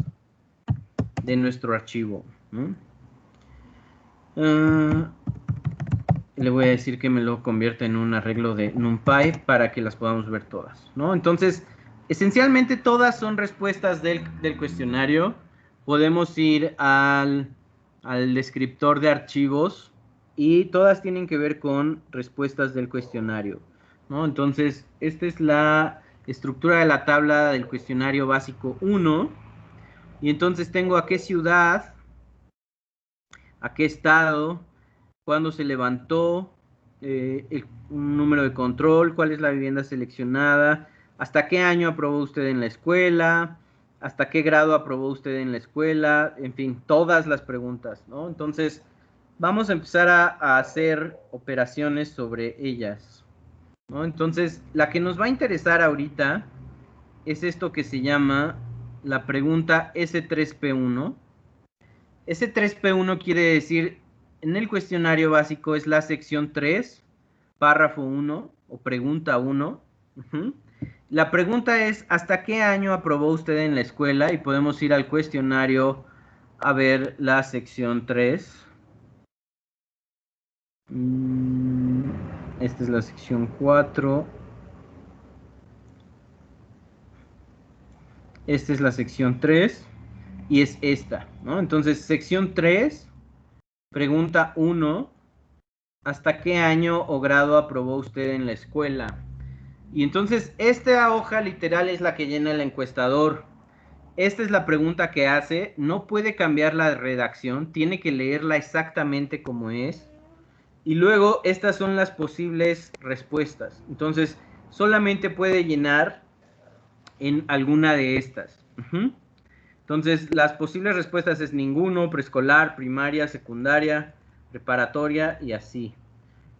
Speaker 1: de nuestro archivo, ¿no? Le voy a decir que me lo convierta en un arreglo de NumPy para que las podamos ver todas, ¿no? Entonces, esencialmente todas son respuestas del cuestionario. Podemos ir al descriptor de archivos y todas tienen que ver con respuestas del cuestionario, ¿no? Entonces, esta es la estructura de la tabla del cuestionario básico 1. Y entonces tengo a qué ciudad, a qué estado, cuándo se levantó, un número de control, cuál es la vivienda seleccionada, hasta qué año aprobó usted en la escuela, hasta qué grado aprobó usted en la escuela, en fin, todas las preguntas, ¿no? Entonces, vamos a empezar a hacer operaciones sobre ellas, ¿no? Entonces, la que nos va a interesar ahorita es esto que se llama la pregunta S3P1. S3P1 quiere decir, en el cuestionario básico es la sección 3, párrafo 1 o pregunta 1. La pregunta es, ¿hasta qué año aprobó usted en la escuela? Y podemos ir al cuestionario a ver la sección 3. Esta es la sección 4. Esta es la sección 3 y es esta, ¿no? Entonces, sección 3, pregunta 1, ¿hasta qué año o grado aprobó usted en la escuela? Y entonces, esta hoja literal es la que llena el encuestador. Esta es la pregunta que hace, no puede cambiar la redacción, tiene que leerla exactamente como es. Y luego, estas son las posibles respuestas. Entonces, solamente puede llenar en alguna de estas. Entonces, las posibles respuestas es ninguno, preescolar, primaria, secundaria, preparatoria y así.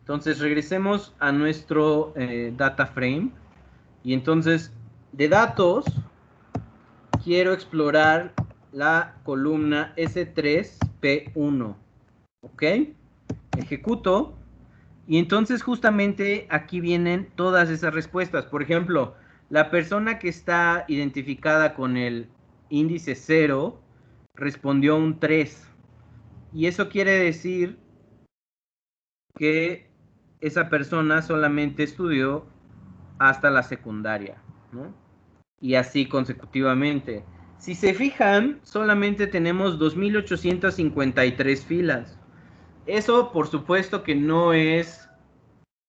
Speaker 1: Entonces, regresemos a nuestro data frame. Y entonces, de datos, quiero explorar la columna S3P1. ¿Ok? Ejecuto. Y entonces, justamente aquí vienen todas esas respuestas. Por ejemplo, la persona que está identificada con el índice 0 respondió un 3. Y eso quiere decir que esa persona solamente estudió hasta la secundaria, ¿no? Y así consecutivamente. Si se fijan, solamente tenemos 2.853 filas. Eso, por supuesto, que no es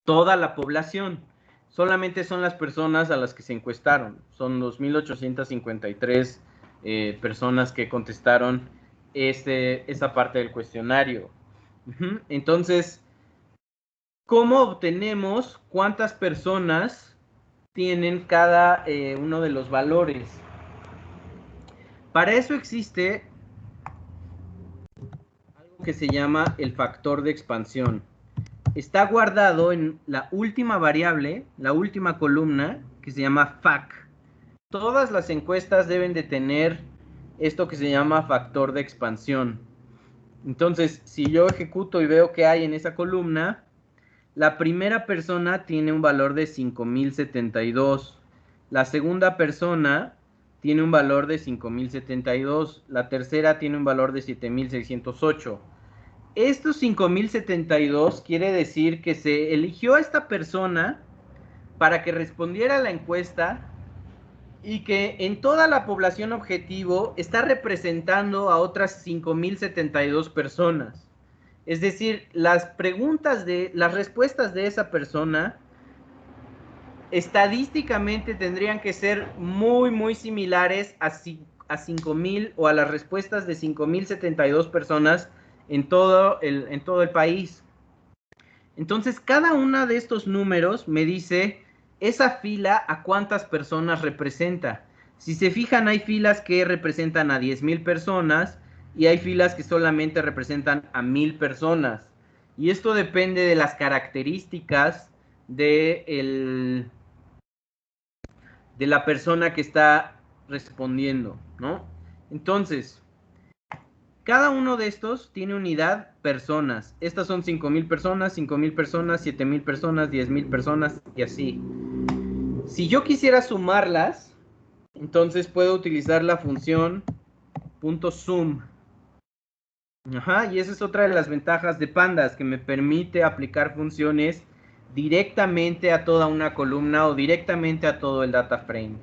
Speaker 1: toda la población. solamente son las personas a las que se encuestaron. Son 2.853 personas que contestaron esa parte del cuestionario. Entonces, ¿cómo obtenemos cuántas personas tienen cada uno de los valores? Para eso existe algo que se llama el factor de expansión. Está guardado en la última variable, la última columna, que se llama FAC. Todas las encuestas deben de tener esto que se llama factor de expansión. Entonces, si yo ejecuto y veo que hay en esa columna, la primera persona tiene un valor de 5.072. La segunda persona tiene un valor de 5.072. La tercera tiene un valor de 7.608. Estos 5.072 quiere decir que se eligió a esta persona para que respondiera a la encuesta y que en toda la población objetivo está representando a otras 5.072 personas. Es decir, las respuestas de esa persona estadísticamente tendrían que ser muy, muy similares a 5.000 o a las respuestas de 5.072 personas en todo el país. Entonces, cada uno de estos números me dice esa fila a cuántas personas representa. Si se fijan, hay filas que representan a 10.000 personas y hay filas que solamente representan a 1.000 personas. Y esto depende de las características de la persona que está respondiendo, ¿no? Entonces, cada uno de estos tiene unidad personas. Estas son 5.000 personas, 5.000 personas, 7.000 personas, 10.000 personas y así. Si yo quisiera sumarlas, entonces puedo utilizar la función .sum. Y esa es otra de las ventajas de Pandas, que me permite aplicar funciones directamente a toda una columna o directamente a todo el data frame.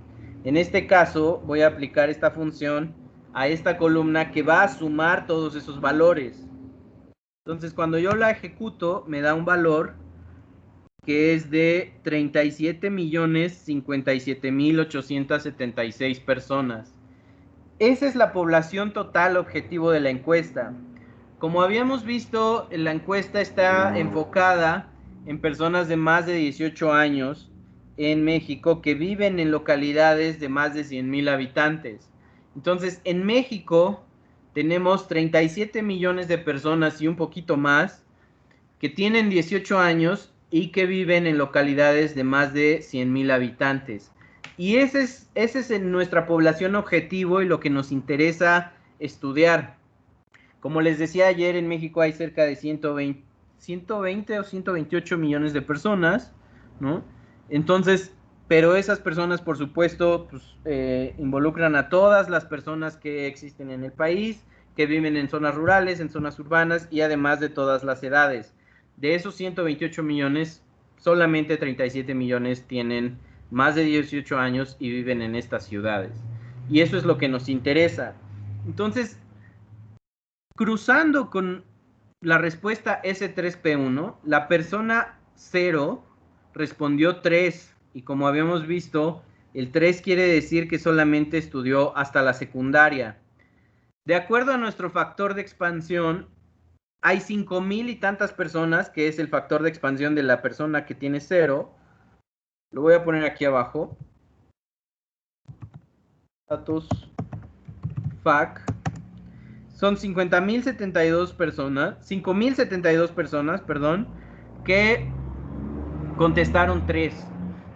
Speaker 1: En este caso, voy a aplicar esta función a esta columna que va a sumar todos esos valores. Entonces, cuando yo la ejecuto, me da un valor que es de 37.057.876 personas. Esa es la población total objetivo de la encuesta. Como habíamos visto, la encuesta está enfocada en personas de más de 18 años en México que viven en localidades de más de 100,000 habitantes. Entonces, en México tenemos 37 millones de personas y un poquito más que tienen 18 años y que viven en localidades de más de 100,000 habitantes. Y ese es nuestra población objetivo y lo que nos interesa estudiar. Como les decía ayer, en México hay cerca de 120 o 128 millones de personas, ¿no? Entonces, pero esas personas, por supuesto, pues, involucran a todas las personas que existen en el país, que viven en zonas rurales, en zonas urbanas y además de todas las edades. De esos 128 millones, solamente 37 millones tienen más de 18 años y viven en estas ciudades. Y eso es lo que nos interesa. Entonces, cruzando con la respuesta S3P1, la persona 0 respondió 3, y como habíamos visto, el 3 quiere decir que solamente estudió hasta la secundaria. De acuerdo a nuestro factor de expansión, hay 5,000 y tantas personas, que es el factor de expansión de la persona que tiene 0. Lo voy a poner aquí abajo. Datos FAC. Son 5.072 personas, que contestaron 3.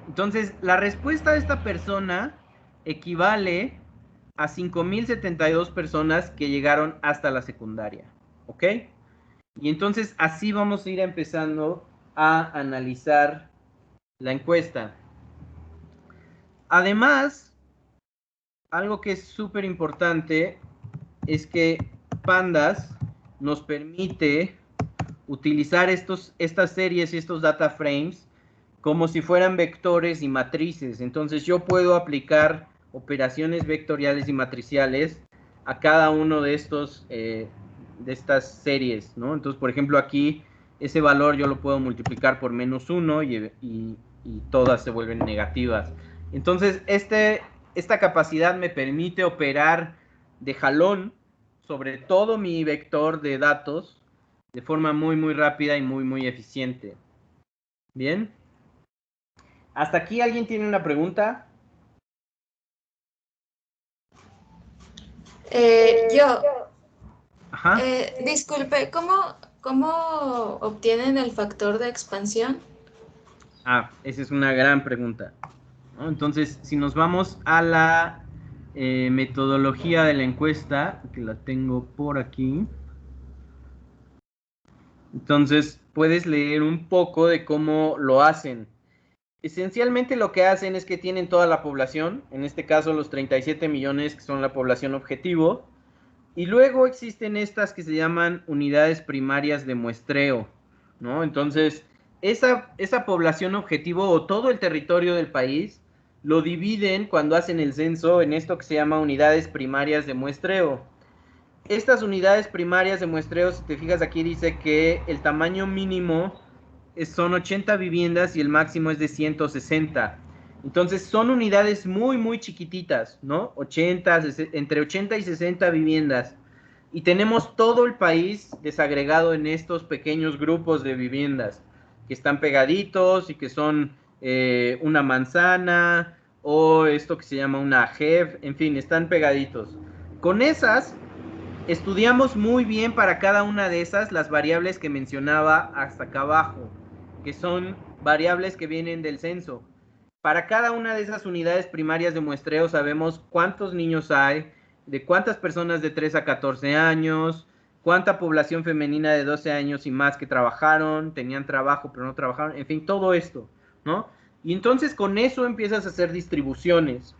Speaker 1: Entonces, la respuesta de esta persona equivale a 5.072 personas que llegaron hasta la secundaria, ¿ok? Y entonces así vamos a ir empezando a analizar la encuesta. Además, algo que es súper importante es que Pandas nos permite utilizar estas series y estos data frames como si fueran vectores y matrices. Entonces yo puedo aplicar operaciones vectoriales y matriciales a cada uno de estas series, ¿no? Entonces, por ejemplo, aquí ese valor yo lo puedo multiplicar por -1 y y todas se vuelven negativas. Entonces, esta capacidad me permite operar de jalón sobre todo mi vector de datos de forma muy, muy rápida y muy, muy eficiente. Bien. ¿Hasta aquí alguien tiene una pregunta?
Speaker 4: Yo.
Speaker 1: Ajá.
Speaker 4: Disculpe, ¿cómo obtienen el factor de expansión?
Speaker 1: Esa es una gran pregunta, ¿no? Entonces, si nos vamos a la metodología de la encuesta, que la tengo por aquí. Entonces, puedes leer un poco de cómo lo hacen. Esencialmente lo que hacen es que tienen toda la población, en este caso los 37 millones que son la población objetivo, y luego existen estas que se llaman unidades primarias de muestreo, ¿no? Entonces, esa población objetivo o todo el territorio del país lo dividen cuando hacen el censo en esto que se llama unidades primarias de muestreo. Estas unidades primarias de muestreo, si te fijas aquí dice que el tamaño mínimo son 80 viviendas y el máximo es de 160. Entonces son unidades muy, muy chiquititas, ¿no? Entre 80 y 60 viviendas. Y tenemos todo el país desagregado en estos pequeños grupos de viviendas que están pegaditos y que son una manzana o esto que se llama una JEV, en fin, están pegaditos. Con esas estudiamos muy bien para cada una de esas las variables que mencionaba hasta acá abajo, que son variables que vienen del censo. Para cada una de esas unidades primarias de muestreo sabemos cuántos niños hay, de cuántas personas de 3 a 14 años, cuánta población femenina de 12 años y más que trabajaron, tenían trabajo pero no trabajaron, en fin, todo esto, ¿no? Y entonces con eso empiezas a hacer distribuciones.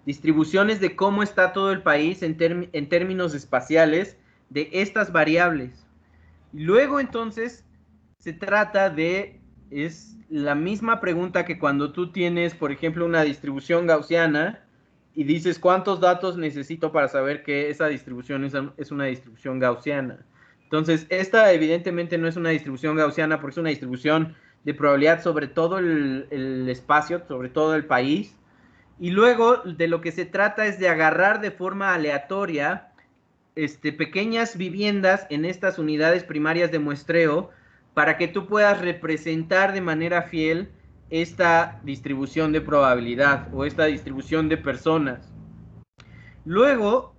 Speaker 1: Distribuciones de cómo está todo el país en términos espaciales de estas variables. Y luego entonces se trata de, es la misma pregunta que cuando tú tienes, por ejemplo, una distribución gaussiana y dices cuántos datos necesito para saber que esa distribución es una distribución gaussiana. Entonces, esta evidentemente no es una distribución gaussiana porque es una distribución de probabilidad sobre todo el espacio, sobre todo el país. Y luego de lo que se trata es de agarrar de forma aleatoria pequeñas viviendas en estas unidades primarias de muestreo para que tú puedas representar de manera fiel esta distribución de probabilidad o esta distribución de personas. Luego,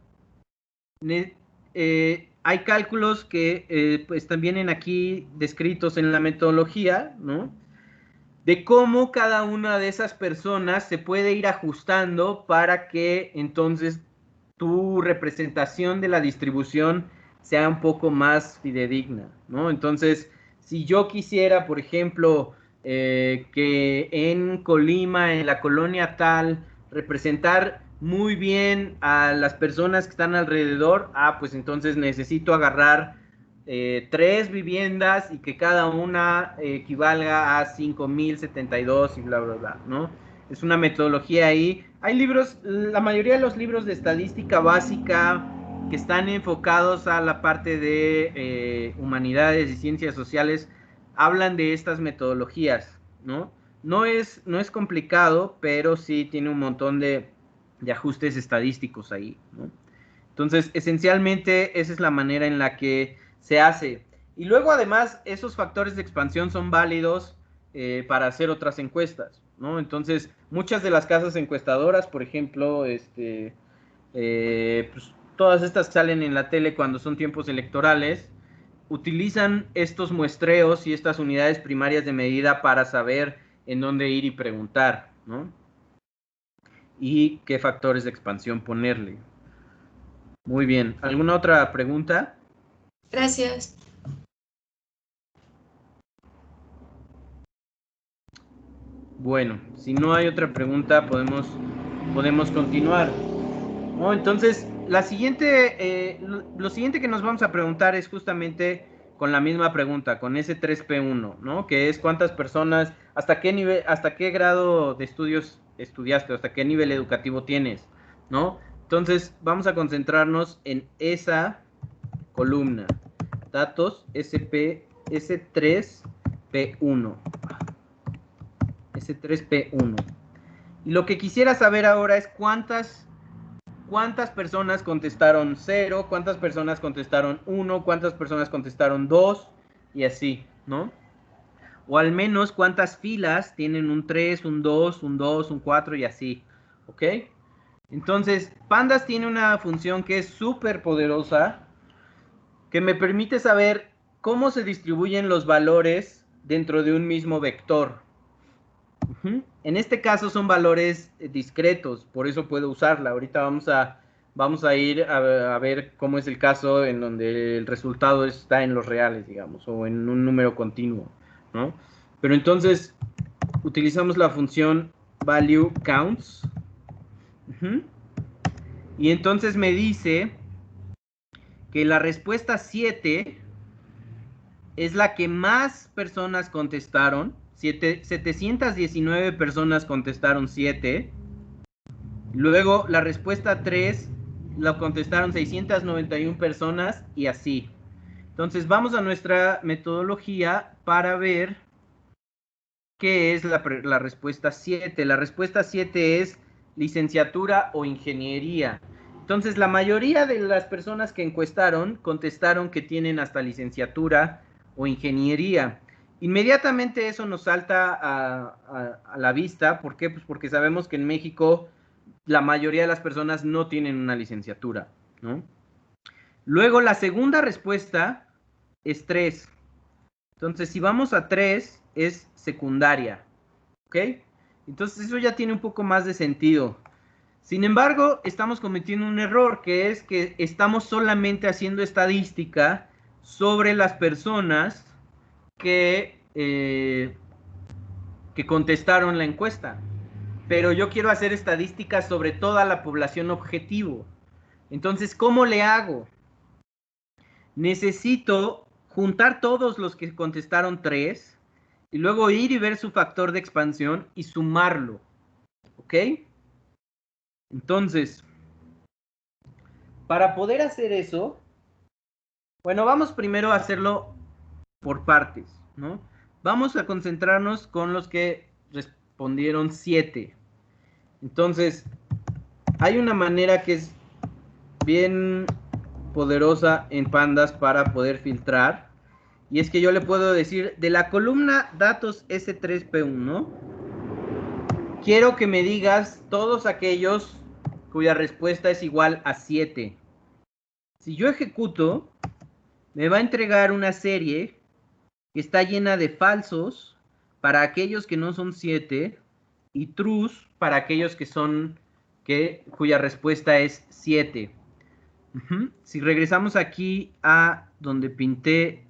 Speaker 1: hay cálculos que pues también vienen aquí descritos en la metodología, ¿no? De cómo cada una de esas personas se puede ir ajustando para que entonces tu representación de la distribución sea un poco más fidedigna, ¿no? Entonces, si yo quisiera, por ejemplo, que en Colima, en la colonia tal, representar muy bien a las personas que están alrededor, pues entonces necesito agarrar 3 viviendas y que cada una equivalga a 5,072 y bla, bla, bla, ¿no? Es una metodología ahí. Hay libros, la mayoría de los libros de estadística básica que están enfocados a la parte de humanidades y ciencias sociales hablan de estas metodologías, ¿no? No es complicado, pero sí tiene un montón de ajustes estadísticos ahí, ¿no? Entonces, esencialmente, esa es la manera en la que se hace. Y luego, además, esos factores de expansión son válidos para hacer otras encuestas, ¿no? Entonces, muchas de las casas encuestadoras, por ejemplo, pues, todas estas salen en la tele cuando son tiempos electorales, utilizan estos muestreos y estas unidades primarias de medida para saber en dónde ir y preguntar, ¿no? Y qué factores de expansión ponerle. Muy bien. ¿Alguna otra pregunta?
Speaker 4: Gracias.
Speaker 1: Bueno, si no hay otra pregunta, podemos continuar. ¿No? Entonces, lo siguiente que nos vamos a preguntar es justamente con la misma pregunta, con ese 3P1, ¿no? Que es cuántas personas, hasta qué grado de estudios estudiaste, hasta qué nivel educativo tienes, ¿no? Entonces, vamos a concentrarnos en esa columna. Datos SP S3P1. S3P1. Y lo que quisiera saber ahora es cuántas personas contestaron 0, cuántas personas contestaron 1, cuántas personas contestaron 2 y así, ¿no? O al menos cuántas filas tienen un 3, un 2, un 2, un 4 y así, ¿ok? Entonces, Pandas tiene una función que es súper poderosa, que me permite saber cómo se distribuyen los valores dentro de un mismo vector. En este caso son valores discretos, por eso puedo usarla. Ahorita vamos a ir a ver cómo es el caso en donde el resultado está en los reales, digamos, o en un número continuo, ¿no? Pero entonces utilizamos la función value counts. Y entonces me dice que la respuesta 7 es la que más personas contestaron. 719 personas contestaron 7. Luego la respuesta 3 la contestaron 691 personas y así. Entonces vamos a nuestra metodología para ver qué es la respuesta 7. La respuesta 7 es licenciatura o ingeniería. Entonces la mayoría de las personas que encuestaron contestaron que tienen hasta licenciatura o ingeniería. Inmediatamente eso nos salta a la vista. ¿Por qué? Pues porque sabemos que en México la mayoría de las personas no tienen una licenciatura, ¿no? Luego la segunda respuesta es 3. Entonces si vamos a 3 es secundaria, ¿ok? Entonces eso ya tiene un poco más de sentido. Sin embargo, estamos cometiendo un error, que es que estamos solamente haciendo estadística sobre las personas que contestaron la encuesta. Pero yo quiero hacer estadísticas sobre toda la población objetivo. Entonces, ¿cómo le hago? Necesito juntar todos los que contestaron 3 y luego ir y ver su factor de expansión y sumarlo. ¿Ok? Entonces, para poder hacer eso, bueno, vamos primero a hacerlo por partes, ¿no? Vamos a concentrarnos con los que respondieron 7. Entonces, hay una manera que es bien poderosa en Pandas para poder filtrar, y es que yo le puedo decir, de la columna datos S3P1, quiero que me digas todos aquellos cuya respuesta es igual a 7. Si yo ejecuto, me va a entregar una serie que está llena de falsos para aquellos que no son 7 y trues para aquellos cuya respuesta es 7. Si regresamos aquí a donde pinté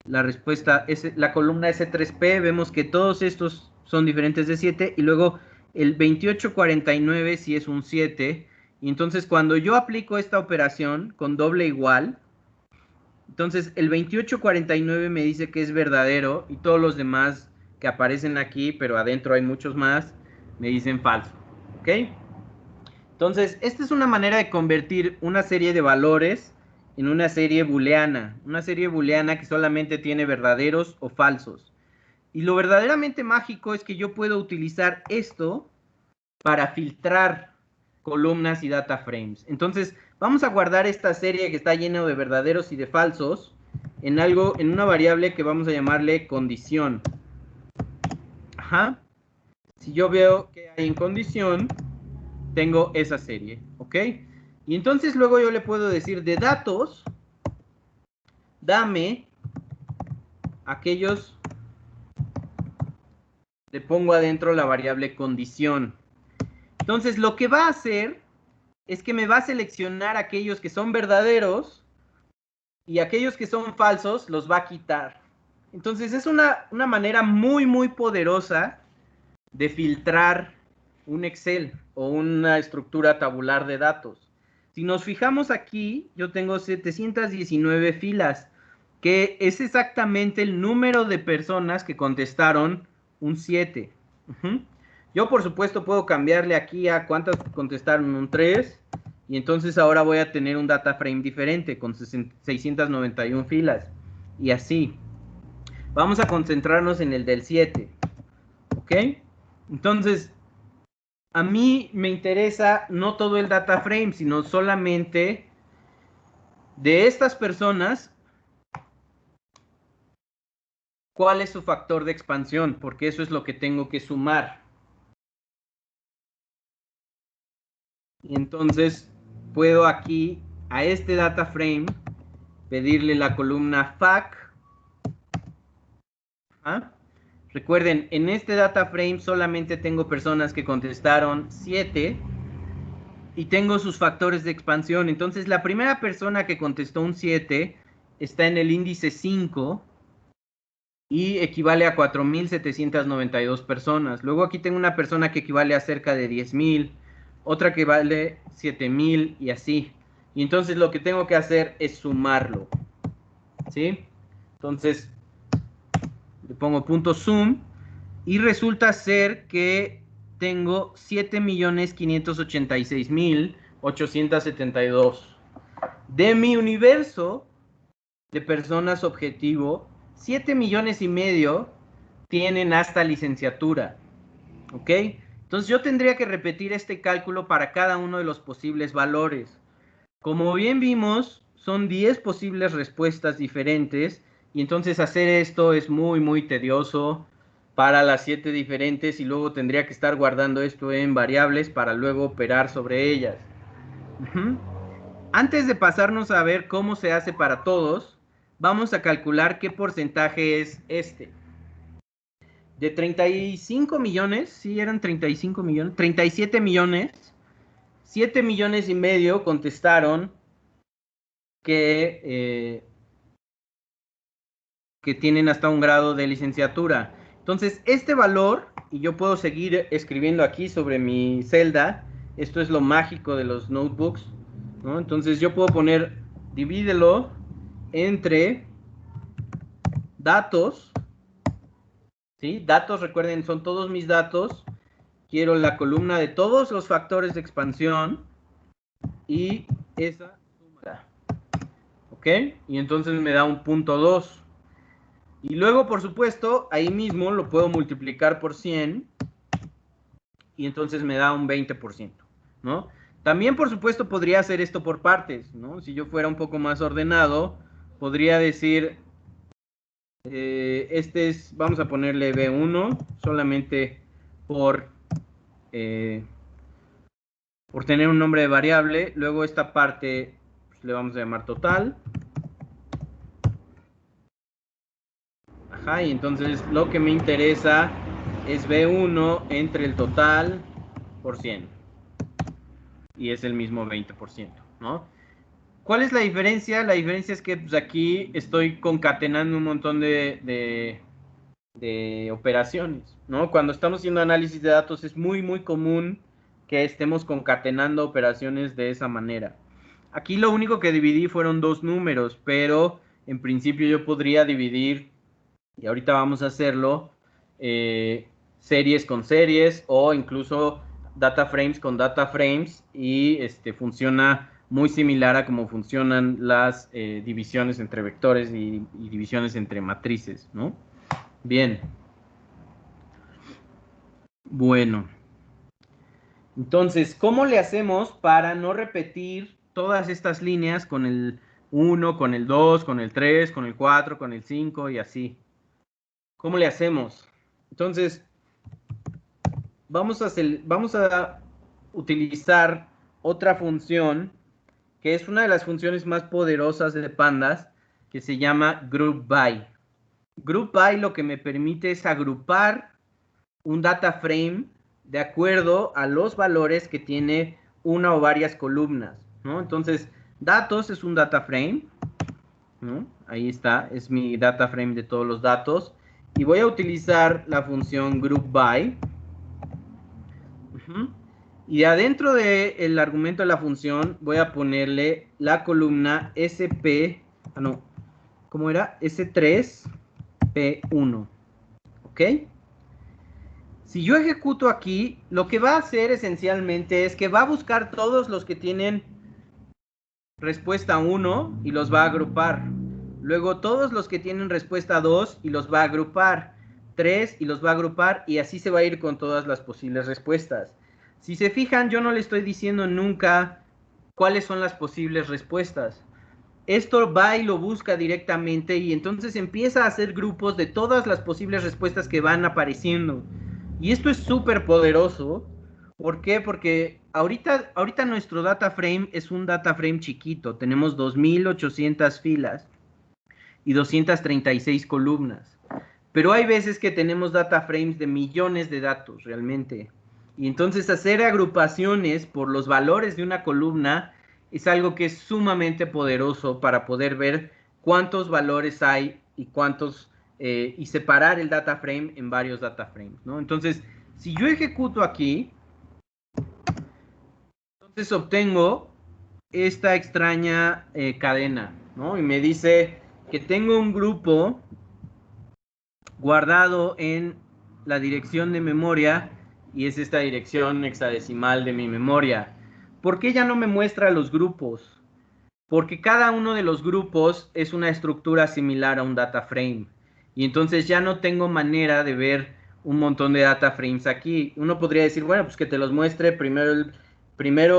Speaker 1: la respuesta, la columna S3P, vemos que todos estos son diferentes de 7 y luego el 2849 si es un 7. Y entonces cuando yo aplico esta operación con doble igual, entonces el 2849 me dice que es verdadero y todos los demás que aparecen aquí, pero adentro hay muchos más, me dicen falso. ¿Ok? Entonces, esta es una manera de convertir una serie de valores en una serie booleana. Una serie booleana que solamente tiene verdaderos o falsos. Y lo verdaderamente mágico es que yo puedo utilizar esto para filtrar columnas y data frames. Entonces, vamos a guardar esta serie que está llena de verdaderos y de falsos en una variable que vamos a llamarle condición. Ajá. Si yo veo que hay en condición, tengo esa serie, ¿ok? Y entonces luego yo le puedo decir de datos, dame aquellos, le pongo adentro la variable condición. Entonces lo que va a hacer es que me va a seleccionar aquellos que son verdaderos y aquellos que son falsos los va a quitar. Entonces es una manera muy, muy poderosa de filtrar un Excel o una estructura tabular de datos. Si nos fijamos aquí, yo tengo 719 filas, que es exactamente el número de personas que contestaron un 7. Yo, por supuesto, puedo cambiarle aquí a cuántas contestaron un 3, y entonces ahora voy a tener un data frame diferente con 691 filas, y así. Vamos a concentrarnos en el del 7, ¿ok? Entonces, a mí me interesa no todo el data frame, sino solamente de estas personas, cuál es su factor de expansión, porque eso es lo que tengo que sumar. Y entonces puedo aquí a este data frame pedirle la columna FAC. ¿Ah? Recuerden, en este data frame solamente tengo personas que contestaron 7 y tengo sus factores de expansión. Entonces la primera persona que contestó un 7 está en el índice 5 y equivale a 4,792 personas. Luego aquí tengo una persona que equivale a cerca de 10,000, otra que vale 7,000 y así. Y entonces lo que tengo que hacer es sumarlo. ¿Sí? Entonces le pongo punto sum y resulta ser que tengo 7,586,872. De mi universo de personas objetivo, 7,500,000 tienen hasta licenciatura. ¿Ok? Entonces yo tendría que repetir este cálculo para cada uno de los posibles valores. Como bien vimos, son 10 posibles respuestas diferentes y entonces hacer esto es muy, muy tedioso para las 7 diferentes y luego tendría que estar guardando esto en variables para luego operar sobre ellas. Antes de pasarnos a ver cómo se hace para todos, vamos a calcular qué porcentaje es este. De 35 millones, sí eran 35 millones, 37 millones, 7,500,000 contestaron que tienen hasta un grado de licenciatura. Entonces, este valor, y yo puedo seguir escribiendo aquí sobre mi celda, esto es lo mágico de los notebooks, ¿no? Entonces yo puedo poner, divídelo entre datos, ¿sí? Datos, recuerden, son todos mis datos. Quiero la columna de todos los factores de expansión y esa suma. ¿Ok? Y entonces me da un punto 2. Y luego, por supuesto, ahí mismo lo puedo multiplicar por 100 y entonces me da un 20%, ¿no? También, por supuesto, podría hacer esto por partes, ¿no? Si yo fuera un poco más ordenado, podría decir, vamos a ponerle B1 solamente por tener un nombre de variable. Luego esta parte pues, le vamos a llamar total. Ajá, y entonces lo que me interesa es B1 entre el total por 100. Y es el mismo 20%, ¿no? ¿Cuál es la diferencia? La diferencia es que pues, aquí estoy concatenando un montón de operaciones, ¿no? Cuando estamos haciendo análisis de datos es muy, muy común que estemos concatenando operaciones de esa manera. Aquí lo único que dividí fueron 2 números, pero en principio yo podría dividir, y ahorita vamos a hacerlo, series con series o incluso data frames con data frames y funciona muy similar a cómo funcionan las divisiones entre vectores y divisiones entre matrices, ¿no? Bien. Bueno. Entonces, ¿cómo le hacemos para no repetir todas estas líneas con el 1, con el 2, con el 3, con el 4, con el 5 y así? ¿Cómo le hacemos? Entonces, vamos a utilizar otra función que es una de las funciones más poderosas de Pandas, que se llama Group By. Group By lo que me permite es agrupar un data frame de acuerdo a los valores que tiene una o varias columnas, ¿no? Entonces, datos es un data frame, ¿no? Ahí está, es mi data frame de todos los datos. Y voy a utilizar la función group by. Y adentro del argumento de la función voy a ponerle la columna SP, ¿cómo era? S3P1, ¿ok? Si yo ejecuto aquí, lo que va a hacer esencialmente es que va a buscar todos los que tienen respuesta 1 y los va a agrupar. Luego todos los que tienen respuesta 2 y los va a agrupar. 3 y los va a agrupar y así se va a ir con todas las posibles respuestas. Si se fijan, yo no le estoy diciendo nunca cuáles son las posibles respuestas. Esto va y lo busca directamente y entonces empieza a hacer grupos de todas las posibles respuestas que van apareciendo. Y esto es súper poderoso. ¿Por qué? Porque ahorita nuestro data frame es un data frame chiquito. Tenemos 2.800 filas y 236 columnas. Pero hay veces que tenemos data frames de millones de datos realmente. Y entonces hacer agrupaciones por los valores de una columna es algo que es sumamente poderoso para poder ver cuántos valores hay y y separar el data frame en varios data frames, ¿no? Entonces, si yo ejecuto aquí, entonces obtengo esta extraña cadena, ¿no? Y me dice que tengo un grupo guardado en la dirección de memoria y es esta dirección hexadecimal de mi memoria. ¿Por qué ya no me muestra los grupos? Porque cada uno de los grupos es una estructura similar a un data frame. Y entonces ya no tengo manera de ver un montón de data frames aquí. Uno podría decir, bueno, pues que te los muestre primero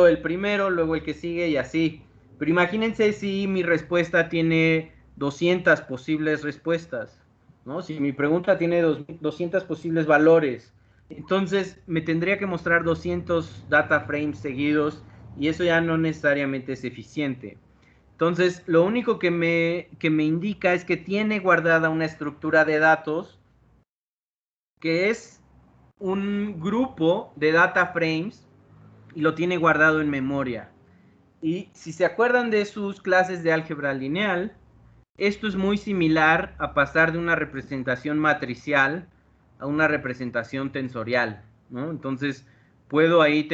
Speaker 1: el primero, luego el que sigue y así. Pero imagínense si mi respuesta tiene 200 posibles respuestas, ¿no? Si mi pregunta tiene 200 posibles valores, entonces me tendría que mostrar 200 data frames seguidos y eso ya no necesariamente es eficiente. Entonces, lo único que me indica es que tiene guardada una estructura de datos que es un grupo de data frames y lo tiene guardado en memoria. Y si se acuerdan de sus clases de álgebra lineal, esto es muy similar a pasar de una representación matricial a una representación tensorial, ¿no? Entonces, puedo ahí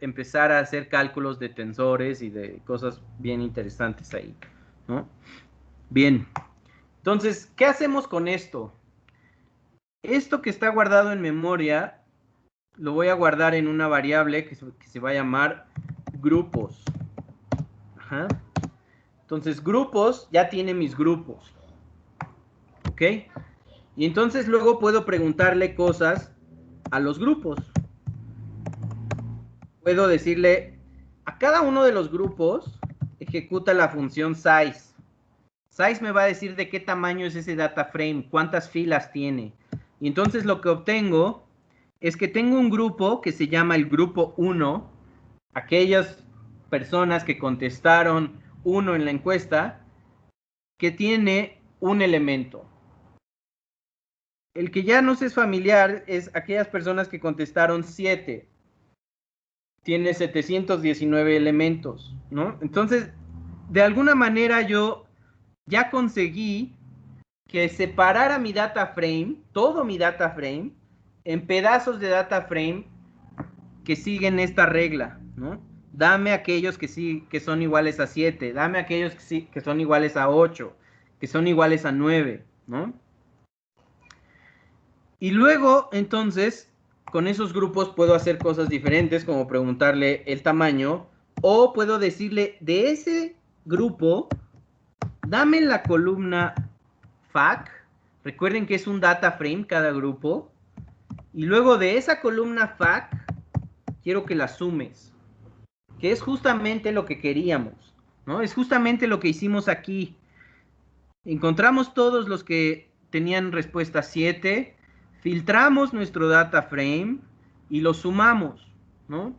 Speaker 1: empezar a hacer cálculos de tensores y de cosas bien interesantes ahí, ¿no? Bien, entonces, ¿qué hacemos con esto? Esto que está guardado en memoria, lo voy a guardar en una variable que se va a llamar grupos. Ajá. Entonces, grupos, ya tiene mis grupos, ¿ok? Y entonces luego puedo preguntarle cosas a los grupos. Puedo decirle, a cada uno de los grupos, ejecuta la función size. Size me va a decir de qué tamaño es ese data frame, cuántas filas tiene. Y entonces lo que obtengo es que tengo un grupo que se llama el grupo 1, aquellas personas que contestaron 1 en la encuesta, que tiene un elemento. El que ya nos es familiar es aquellas personas que contestaron 7. Tiene 719 elementos, ¿no? Entonces, de alguna manera yo ya conseguí que separara mi data frame, todo mi data frame, en pedazos de data frame que siguen esta regla, ¿no? Dame aquellos que son iguales a 7, dame aquellos que son iguales a 8, que son iguales a 9, ¿no? Y luego, entonces, con esos grupos puedo hacer cosas diferentes, como preguntarle el tamaño, o puedo decirle, de ese grupo, dame la columna FAC, recuerden que es un data frame cada grupo, y luego de esa columna FAC, quiero que la sumes, que es justamente lo que queríamos, ¿no? Es justamente lo que hicimos aquí. Encontramos todos los que tenían respuesta 7, filtramos nuestro data frame y lo sumamos, ¿no?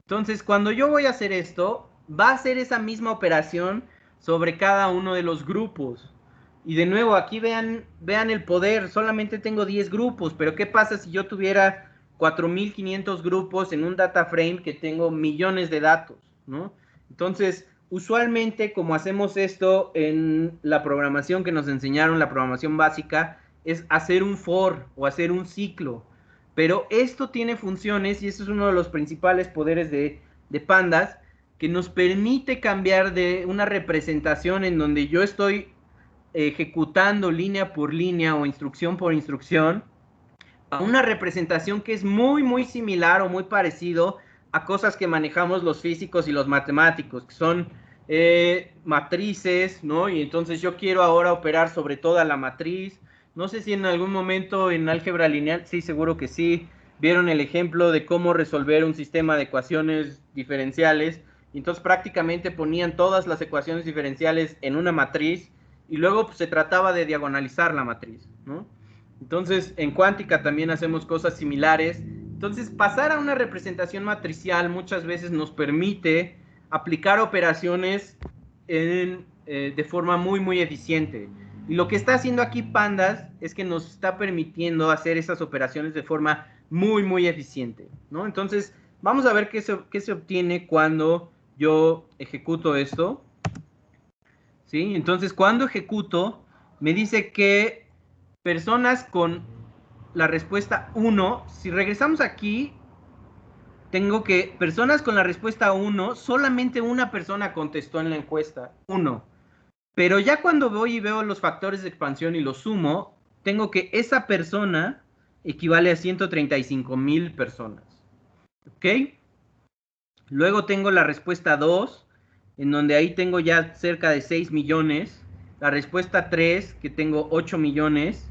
Speaker 1: Entonces, cuando yo voy a hacer esto, va a ser esa misma operación sobre cada uno de los grupos. Y de nuevo, aquí vean el poder, solamente tengo 10 grupos, pero ¿qué pasa si yo tuviera 4.500 grupos en un data frame que tengo millones de datos, ¿no? Entonces, usualmente, como hacemos esto en la programación que nos enseñaron, la programación básica, es hacer un for o hacer un ciclo. Pero esto tiene funciones, y esto es uno de los principales poderes de Pandas, que nos permite cambiar de una representación en donde yo estoy ejecutando línea por línea o instrucción por instrucción, a una representación que es muy, muy similar o muy parecido a cosas que manejamos los físicos y los matemáticos, que son matrices, ¿no? Y entonces yo quiero ahora operar sobre toda la matriz, No sé si en algún momento en álgebra lineal, sí, seguro que sí, vieron el ejemplo de cómo resolver un sistema de ecuaciones diferenciales. Entonces prácticamente ponían todas las ecuaciones diferenciales en una matriz y luego pues, se trataba de diagonalizar la matriz, ¿no? Entonces en cuántica también hacemos cosas similares. Entonces pasar a una representación matricial muchas veces nos permite aplicar operaciones de forma muy, muy eficiente. Y lo que está haciendo aquí Pandas es que nos está permitiendo hacer esas operaciones de forma muy, muy eficiente, ¿no? Entonces, vamos a ver qué se obtiene cuando yo ejecuto esto, ¿sí? Entonces, cuando ejecuto, me dice que personas con la respuesta 1, si regresamos aquí, tengo que personas con la respuesta 1, solamente una persona contestó en la encuesta, 1. Pero ya cuando voy y veo los factores de expansión y los sumo, tengo que esa persona equivale a 135,000 personas. ¿Ok? Luego tengo la respuesta 2, en donde ahí tengo ya cerca de 6 millones. La respuesta 3, que tengo 8 millones.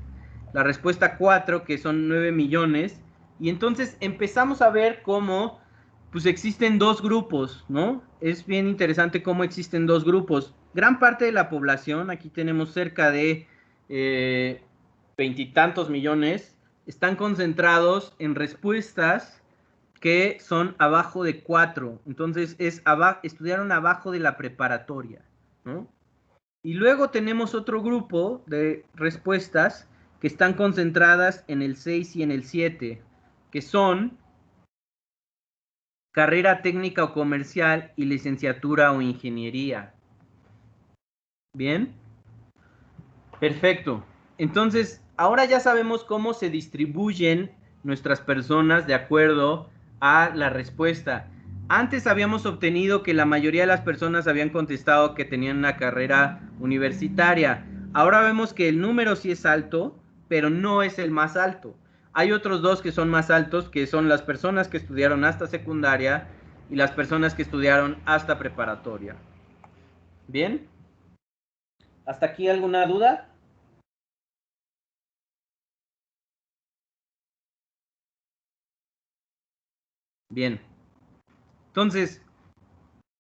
Speaker 1: La respuesta 4, que son 9 millones. Y entonces empezamos a ver cómo pues existen dos grupos, ¿no? Es bien interesante cómo existen dos grupos. Gran parte de la población, aquí tenemos cerca de veintitantos millones, están concentrados en respuestas que son abajo de 4. Entonces estudiaron abajo de la preparatoria, ¿no? Y luego tenemos otro grupo de respuestas que están concentradas en el 6 y en el 7, que son carrera técnica o comercial y licenciatura o ingeniería. ¿Bien? Perfecto. Entonces, ahora ya sabemos cómo se distribuyen nuestras personas de acuerdo a la respuesta. Antes habíamos obtenido que la mayoría de las personas habían contestado que tenían una carrera universitaria. Ahora vemos que el número sí es alto, pero no es el más alto. Hay otros dos que son más altos, que son las personas que estudiaron hasta secundaria y las personas que estudiaron hasta preparatoria. ¿Bien? ¿Hasta aquí alguna duda? Bien. Entonces,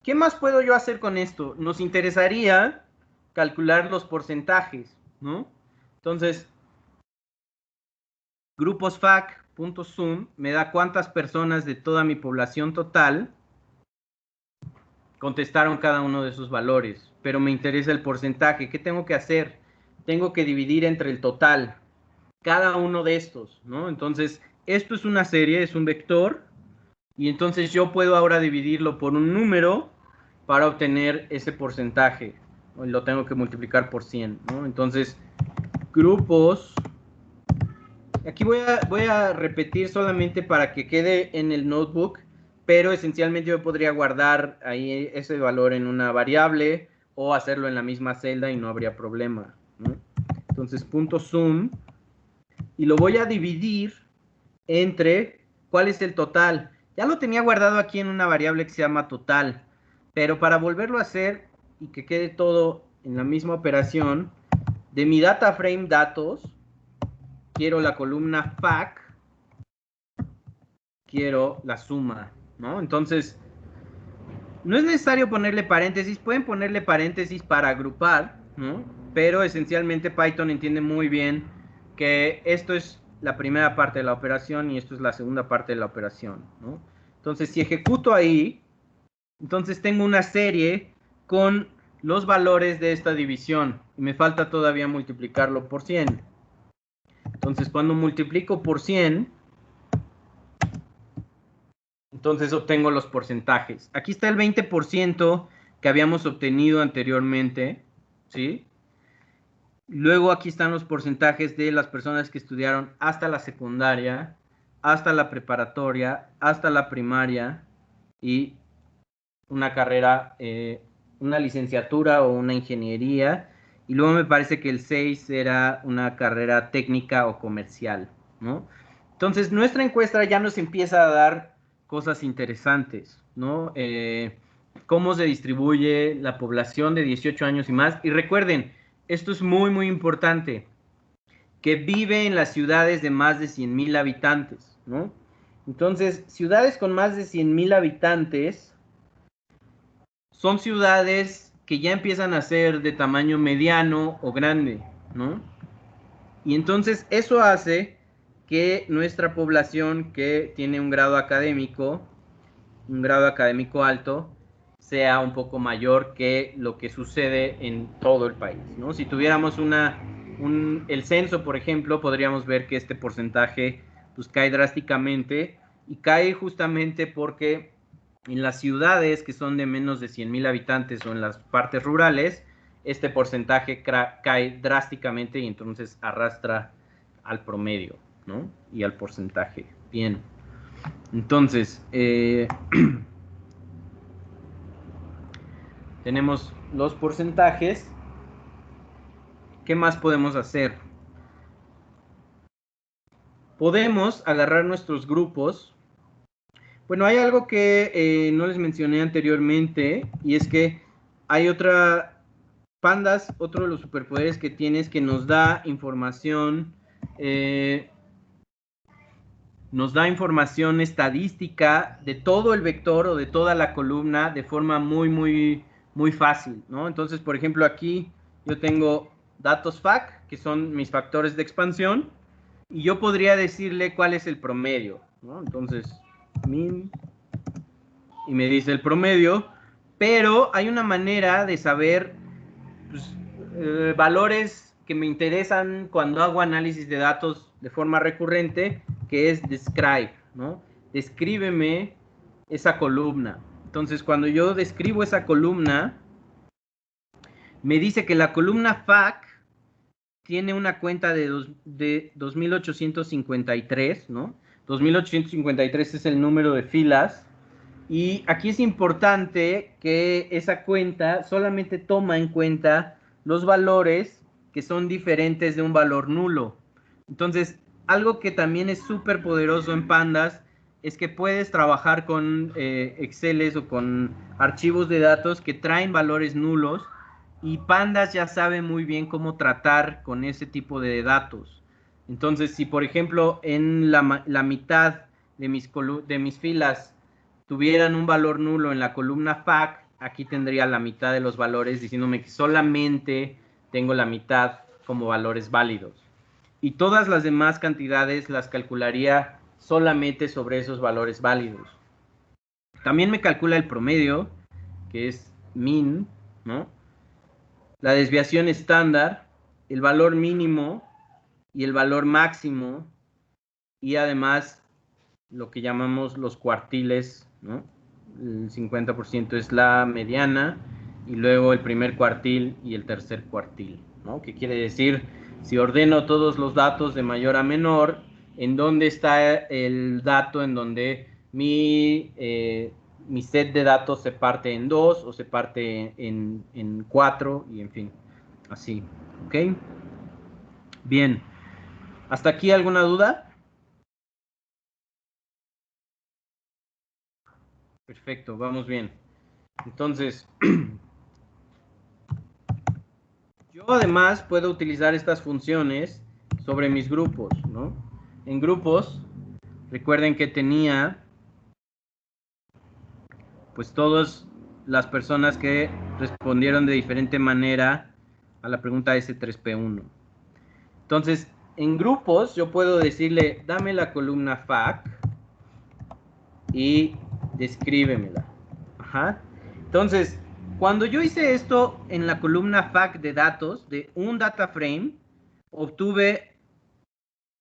Speaker 1: ¿qué más puedo yo hacer con esto? Nos interesaría calcular los porcentajes, ¿no? Entonces, gruposfac.sum me da cuántas personas de toda mi población total contestaron cada uno de esos valores, pero me interesa el porcentaje. ¿Qué tengo que hacer? Tengo que dividir entre el total cada uno de estos, ¿no? Entonces, esto es una serie, es un vector, y entonces yo puedo ahora dividirlo por un número para obtener ese porcentaje. Lo tengo que multiplicar por 100, ¿no? Entonces, grupos. Aquí voy a repetir solamente para que quede en el notebook, pero esencialmente yo podría guardar ahí ese valor en una variable o hacerlo en la misma celda y no habría problema, ¿no? Entonces, punto sum, y lo voy a dividir entre cuál es el total. Ya lo tenía guardado aquí en una variable que se llama total, pero para volverlo a hacer y que quede todo en la misma operación, de mi data frame datos, quiero la columna fac, quiero la suma, ¿no? Entonces, no es necesario ponerle paréntesis, pueden ponerle paréntesis para agrupar, ¿no? Pero esencialmente Python entiende muy bien que esto es la primera parte de la operación y esto es la segunda parte de la operación, ¿no? Entonces, si ejecuto ahí, entonces tengo una serie con los valores de esta división y me falta todavía multiplicarlo por 100. Entonces, cuando multiplico por 100, entonces obtengo los porcentajes. Aquí está el 20% que habíamos obtenido anteriormente, ¿sí? Luego aquí están los porcentajes de las personas que estudiaron hasta la secundaria, hasta la preparatoria, hasta la primaria y una carrera, una licenciatura o una ingeniería. Y luego me parece que el 6 era una carrera técnica o comercial, ¿no? Entonces nuestra encuesta ya nos empieza a dar cosas interesantes, ¿no? Cómo se distribuye la población de 18 años y más. Y recuerden, esto es muy, muy importante. que vive en las ciudades de más de 100,000 habitantes, ¿no? Entonces, ciudades con más de 100,000 habitantes son ciudades que ya empiezan a ser de tamaño mediano o grande, ¿no? Y entonces eso hace que nuestra población que tiene un grado académico alto, sea un poco mayor que lo que sucede en todo el país, ¿no? Si tuviéramos el censo, por ejemplo, podríamos ver que este porcentaje pues cae drásticamente, y cae justamente porque en las ciudades que son de menos de 100,000 habitantes o en las partes rurales, este porcentaje cae drásticamente y entonces arrastra al promedio, ¿no? Y al porcentaje. Bien. Entonces, tenemos los porcentajes. ¿Qué más podemos hacer? Podemos agarrar nuestros grupos. Bueno, hay algo que no les mencioné anteriormente, y es que hay Pandas, otro de los superpoderes que tiene es que nos da información, estadística de todo el vector o de toda la columna de forma muy, muy, muy fácil, ¿no? Entonces, por ejemplo, aquí yo tengo datos fac, que son mis factores de expansión, y yo podría decirle cuál es el promedio, ¿no? Entonces, min, y me dice el promedio, pero hay una manera de saber pues, valores que me interesan cuando hago análisis de datos de forma recurrente, que es describe, ¿no? Descríbeme esa columna. Entonces, cuando yo describo esa columna, me dice que la columna FAC tiene una cuenta de 2,853, ¿no? 2,853 es el número de filas. Y aquí es importante que esa cuenta solamente toma en cuenta los valores que son diferentes de un valor nulo. Entonces, algo que también es súper poderoso en Pandas es que puedes trabajar con Exceles o con archivos de datos que traen valores nulos, y Pandas ya sabe muy bien cómo tratar con ese tipo de datos. Entonces, si por ejemplo en la mitad de mis filas tuvieran un valor nulo en la columna FAC, aquí tendría la mitad de los valores diciéndome que solamente tengo la mitad como valores válidos. Y todas las demás cantidades las calcularía solamente sobre esos valores válidos. También me calcula el promedio, que es min, ¿no? La desviación estándar, el valor mínimo y el valor máximo, y además lo que llamamos los cuartiles, ¿no? El 50% es la mediana, y luego el primer cuartil y el tercer cuartil, ¿no? ¿Qué quiere decir? Si ordeno todos los datos de mayor a menor, ¿en dónde está el dato en donde mi set de datos se parte en 2 o se parte en 4 y en fin, así, ¿ok? Bien, ¿hasta aquí alguna duda? Perfecto, vamos bien. Entonces, yo además puedo utilizar estas funciones sobre mis grupos, ¿no? En grupos, recuerden que tenía pues todas las personas que respondieron de diferente manera a la pregunta S3P1. Entonces, en grupos yo puedo decirle, dame la columna FAC y descríbemela. Ajá. Entonces, cuando yo hice esto en la columna FAC de datos, de un data frame, obtuve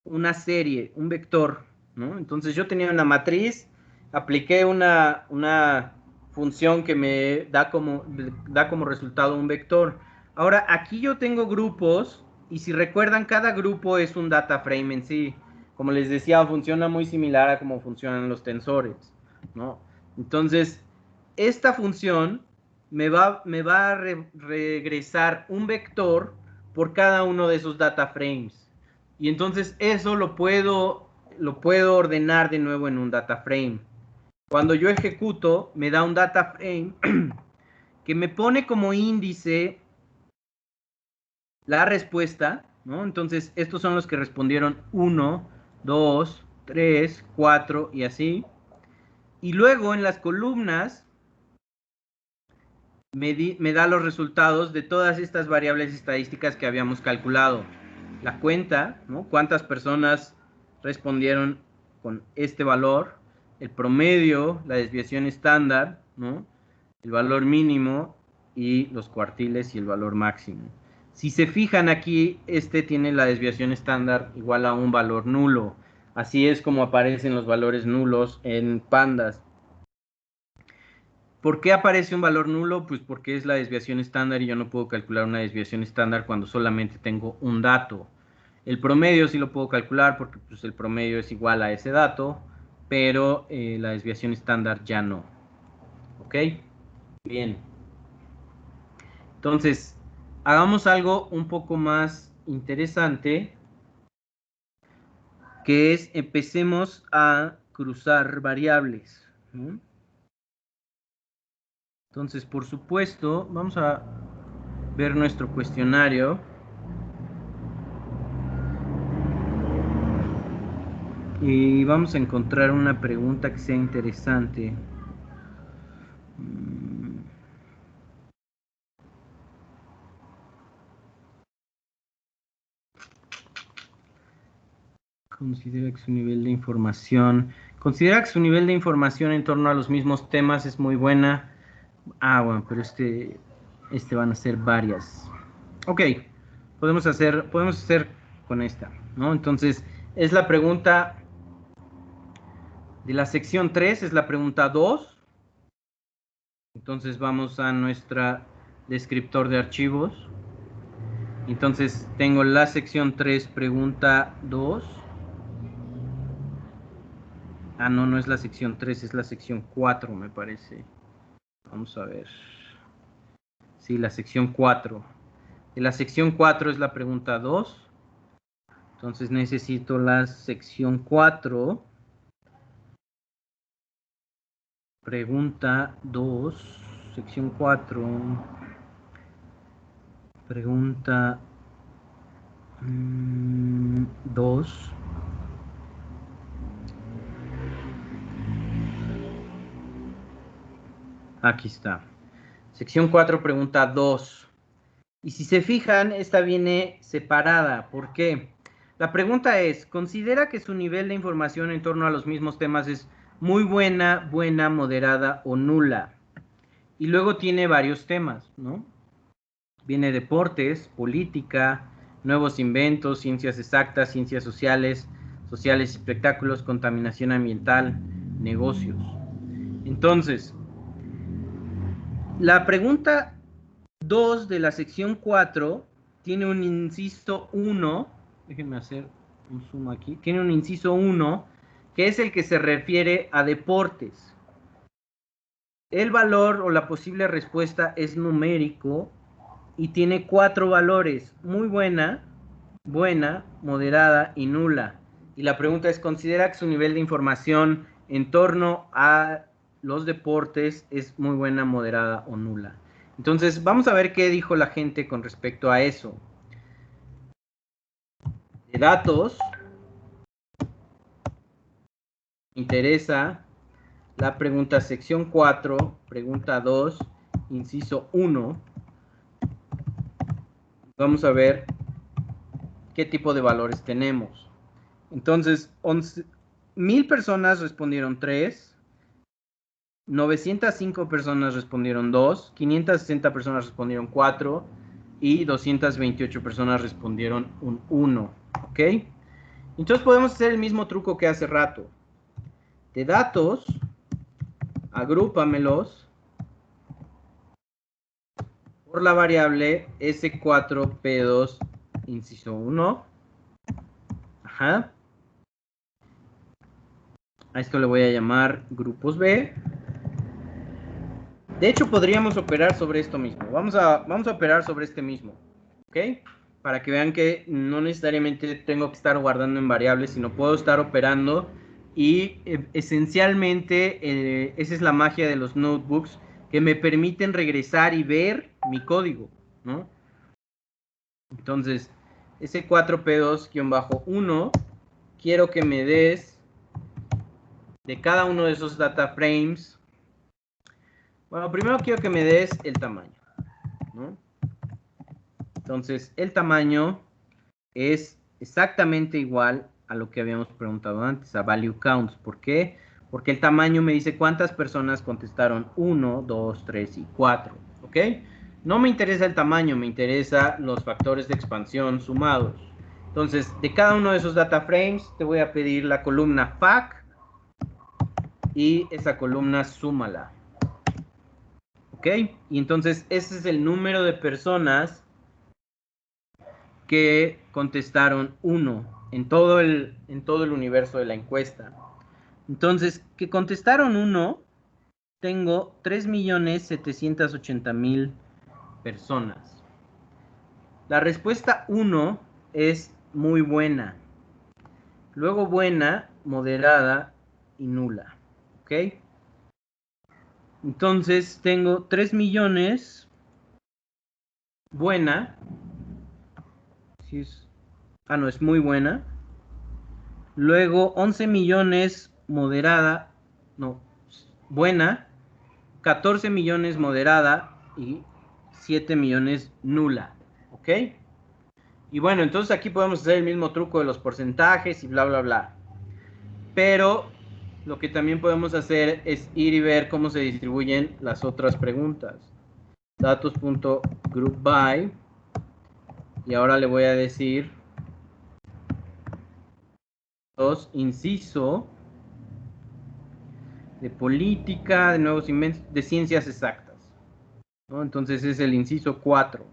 Speaker 1: una serie, un vector, ¿no? Entonces yo tenía una matriz, apliqué una función que me da como resultado un vector. Ahora, aquí yo tengo grupos, y si recuerdan, cada grupo es un data frame en sí. Como les decía, funciona muy similar a cómo funcionan los tensores, ¿no? Entonces, esta función me va a regresar un vector por cada uno de esos data frames. Y entonces eso lo puedo ordenar de nuevo en un data frame. Cuando yo ejecuto, me da un data frame que me pone como índice la respuesta, ¿no? Entonces, estos son los que respondieron 1, 2, 3, 4 y así. Y luego en las columnas me da los resultados de todas estas variables estadísticas que habíamos calculado. La cuenta, ¿no? Cuántas personas respondieron con este valor, el promedio, la desviación estándar, ¿no? El valor mínimo y los cuartiles y el valor máximo. Si se fijan aquí, este tiene la desviación estándar igual a un valor nulo. Así es como aparecen los valores nulos en pandas. ¿Por qué aparece un valor nulo? Pues porque es la desviación estándar y yo no puedo calcular una desviación estándar cuando solamente tengo un dato. El promedio sí lo puedo calcular porque pues, el promedio es igual a ese dato, pero la desviación estándar ya no. ¿Ok? Bien. Entonces, hagamos algo un poco más interesante, que es empecemos a cruzar variables, ¿no? Entonces, por supuesto, vamos a ver nuestro cuestionario. Y vamos a encontrar una pregunta que sea interesante. Considera que su nivel de información... Considera que su nivel de información en torno a los mismos temas es muy buena. Ah, bueno, pero este van a ser varias. Ok, podemos hacer con esta, ¿no? Entonces, es la pregunta de la sección 3, es la pregunta 2. Entonces vamos a nuestra descriptor de archivos. Entonces tengo la sección 3, pregunta 2. Ah, no, no es la sección 3, es la sección 4, me parece. Vamos a ver. Sí, la sección 4. De la sección 4 es la pregunta 2. Entonces necesito la sección 4. Pregunta 2. Sección 4. Pregunta 2. Aquí está. Sección 4, pregunta 2. Y si se fijan, esta viene separada. ¿Por qué? La pregunta es, ¿considera que su nivel de información en torno a los mismos temas es muy buena, buena, moderada o nula? Y luego tiene varios temas, ¿no? Viene deportes, política, nuevos inventos, ciencias exactas, ciencias sociales, sociales y espectáculos, contaminación ambiental, negocios. Entonces, la pregunta 2 de la sección 4 tiene un inciso 1, déjenme hacer un zoom aquí, tiene un inciso 1, que es el que se refiere a deportes. El valor o la posible respuesta es numérico y tiene 4 valores, muy buena, buena, moderada y nula. Y la pregunta es, ¿considera que su nivel de información en torno a los deportes es muy buena, moderada o nula? Entonces, vamos a ver qué dijo la gente con respecto a eso. De datos, interesa la pregunta sección 4, pregunta 2, inciso 1. Vamos a ver qué tipo de valores tenemos. Entonces, 1000 personas respondieron 3, 905 personas respondieron 2, 560 personas respondieron 4 y 228 personas respondieron un 1. ¿Ok? Entonces podemos hacer el mismo truco que hace rato. De datos, agrúpamelos por la variable S4P2, inciso 1. Ajá. A esto le voy a llamar grupos B. De hecho, podríamos operar sobre esto mismo. Vamos a operar sobre este mismo. ¿Ok? Para que vean que no necesariamente tengo que estar guardando en variables, sino puedo estar operando. Y esencialmente, esa es la magia de los notebooks, que me permiten regresar y ver mi código, ¿no? Entonces, S4P2-1, quiero que me des de cada uno de esos data frames. Bueno, primero quiero que me des el tamaño, ¿no? Entonces, el tamaño es exactamente igual a lo que habíamos preguntado antes, a value counts. ¿Por qué? Porque el tamaño me dice cuántas personas contestaron 1, 2, 3 y 4, ¿ok? No me interesa el tamaño, me interesa los factores de expansión sumados. Entonces, de cada uno de esos data frames, te voy a pedir la columna fac y esa columna súmala. ¿Ok? Y entonces, ese es el número de personas que contestaron 1 en todo el universo de la encuesta. Entonces, que contestaron 1, tengo 3.780.000 personas. La respuesta 1 es muy buena. Luego buena, moderada y nula. ¿Ok? Entonces tengo 3 millones buena. Si es, no, es muy buena. Luego 11 millones moderada. No, buena. 14 millones moderada y 7 millones nula. ¿Ok? Y bueno, entonces aquí podemos hacer el mismo truco de los porcentajes y bla, bla, bla. Pero lo que también podemos hacer es ir y ver cómo se distribuyen las otras preguntas. Datos.groupby. Y ahora le voy a decir inciso de política, de nuevos inventos, de ciencias exactas, ¿no? Entonces es el inciso 4.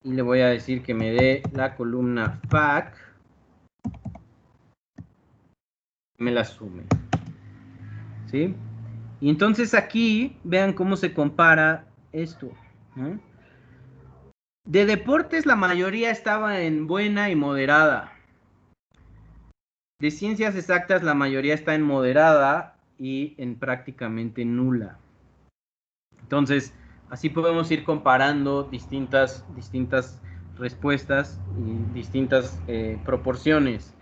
Speaker 1: Y le voy a decir que me dé la columna fac, me la sume, ¿sí? Y entonces aquí vean cómo se compara esto, ¿no? De deportes la mayoría estaba en buena y moderada. De ciencias exactas la mayoría está en moderada y en prácticamente nula. Entonces, así podemos ir comparando distintas respuestas y distintas proporciones.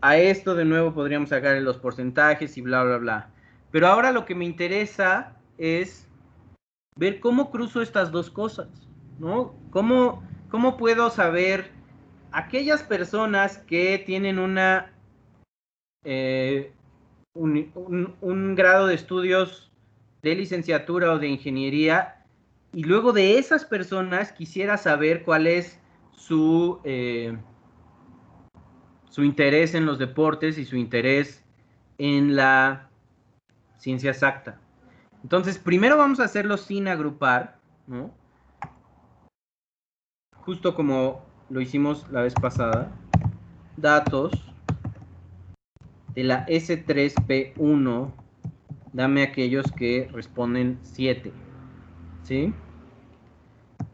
Speaker 1: A esto de nuevo podríamos sacar los porcentajes y bla, bla, bla. Pero ahora lo que me interesa es ver cómo cruzo estas dos cosas, ¿no? ¿Cómo puedo saber aquellas personas que tienen un grado de estudios de licenciatura o de ingeniería, y luego de esas personas quisiera saber cuál es su interés en los deportes y su interés en la ciencia exacta? Entonces, primero vamos a hacerlo sin agrupar, ¿no? Justo como lo hicimos la vez pasada. Datos de la S3P1, dame aquellos que responden 7, ¿sí?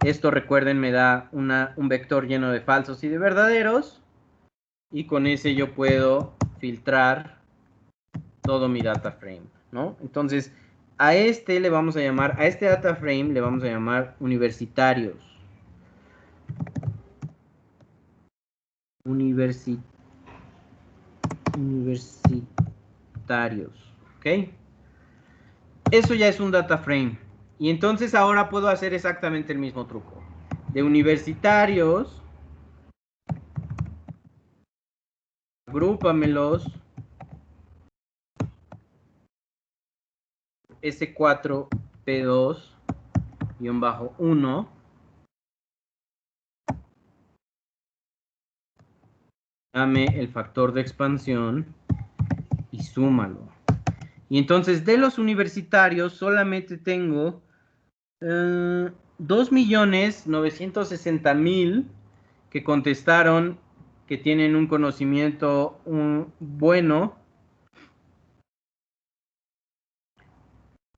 Speaker 1: Esto, recuerden, me da un vector lleno de falsos y de verdaderos, y con ese yo puedo filtrar todo mi data frame, ¿no? Entonces, a este data frame le vamos a llamar universitarios. Universitarios, ¿ok? Eso ya es un data frame. Y entonces ahora puedo hacer exactamente el mismo truco. De universitarios, agrúpamelos S4P2-1. Dame el factor de expansión y súmalo. Y entonces de los universitarios solamente tengo 2.960.000 que contestaron que tienen un conocimiento bueno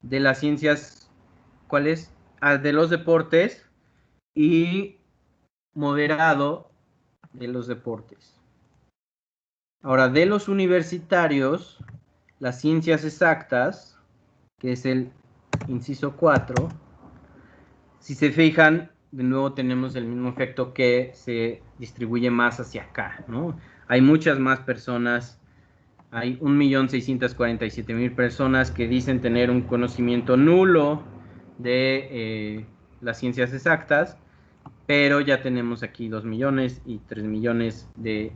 Speaker 1: de las ciencias, ¿cuáles? De los deportes, y moderado de los deportes. Ahora, de los universitarios, las ciencias exactas, que es el inciso 4, si se fijan, de nuevo tenemos el mismo efecto que se distribuye más hacia acá, ¿no? Hay muchas más personas, hay 1.647.000 personas que dicen tener un conocimiento nulo de las ciencias exactas, pero ya tenemos aquí 2 millones y 3 millones de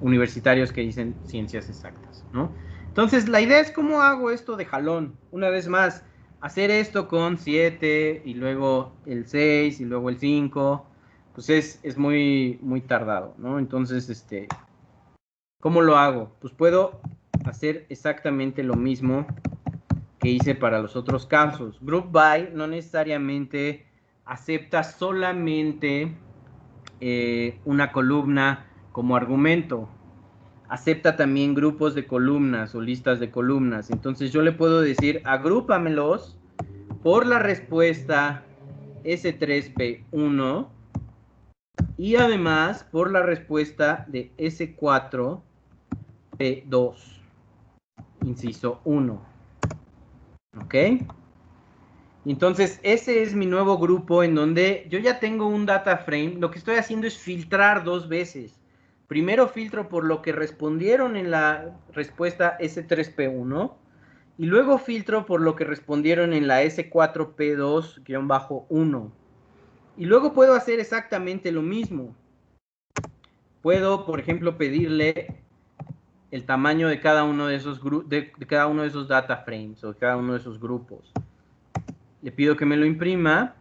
Speaker 1: universitarios que dicen ciencias exactas, ¿no? Entonces, la idea es cómo hago esto de jalón. Una vez más, hacer esto con 7 y luego el 6 y luego el 5, pues es muy, muy tardado, ¿no? Entonces, ¿cómo lo hago? Pues puedo hacer exactamente lo mismo que hice para los otros casos. Group by no necesariamente acepta solamente una columna como argumento. Acepta también grupos de columnas o listas de columnas. Entonces yo le puedo decir, agrúpamelos por la respuesta S3P1 y además por la respuesta de S4P2, inciso 1. ¿Ok? Entonces ese es mi nuevo grupo en donde yo ya tengo un data frame. Lo que estoy haciendo es filtrar 2 veces. Primero filtro por lo que respondieron en la respuesta S3P1 y luego filtro por lo que respondieron en la S4P2-1. Y luego puedo hacer exactamente lo mismo. Puedo, por ejemplo, pedirle el tamaño de cada uno de esos cada uno de esos data frames o de cada uno de esos grupos. Le pido que me lo imprima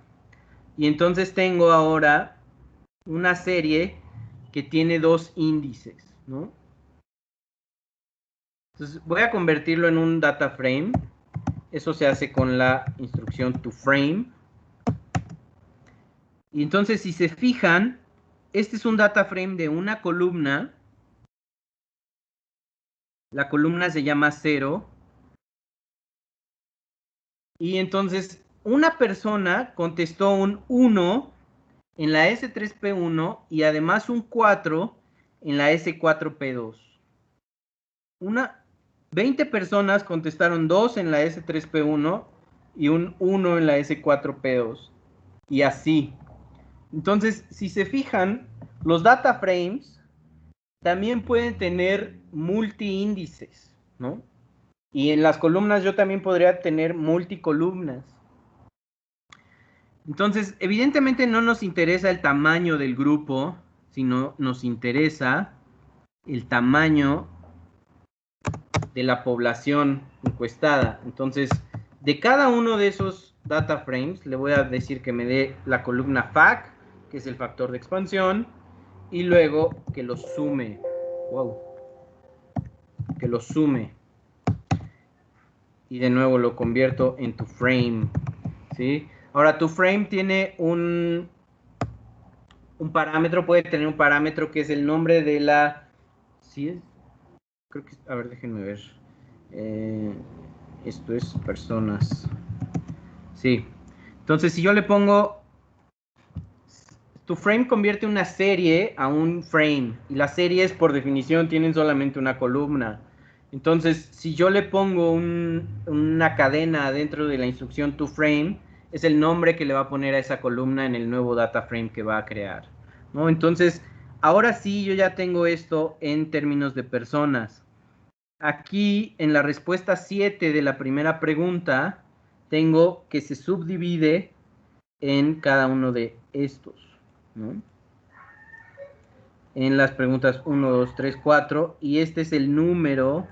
Speaker 1: y entonces tengo ahora una serie que tiene 2 índices, ¿no? Entonces voy a convertirlo en un data frame. Eso se hace con la instrucción toFrame. Y entonces si se fijan, este es un data frame de una columna. La columna se llama 0. Y entonces una persona contestó un 1 en la S3P1 y además un 4 en la S4P2. 20 personas contestaron 2 en la S3P1 y un 1 en la S4P2. Y así. Entonces, si se fijan, los data frames también pueden tener multiíndices, ¿no? Y en las columnas yo también podría tener multicolumnas. Entonces, evidentemente no nos interesa el tamaño del grupo, sino nos interesa el tamaño de la población encuestada. Entonces, de cada uno de esos data frames, le voy a decir que me dé la columna FAC, que es el factor de expansión, y luego que lo sume. Wow. Que lo sume. Y de nuevo lo convierto en toFrame, ¿sí? Ahora, toFrame tiene un parámetro, puede tener un parámetro que es el nombre de la... ¿Sí es? Creo que... A ver, déjenme ver. Esto es personas. Sí. Entonces, si yo le pongo... toFrame convierte una serie a un frame. Y las series, por definición, tienen solamente una columna. Entonces, si yo le pongo una cadena dentro de la instrucción toFrame, es el nombre que le va a poner a esa columna en el nuevo data frame que va a crear, ¿no? Entonces, ahora sí yo ya tengo esto en términos de personas. Aquí, en la respuesta 7 de la primera pregunta, tengo que se subdivide en cada uno de estos, ¿no? En las preguntas 1, 2, 3, 4, y este es el número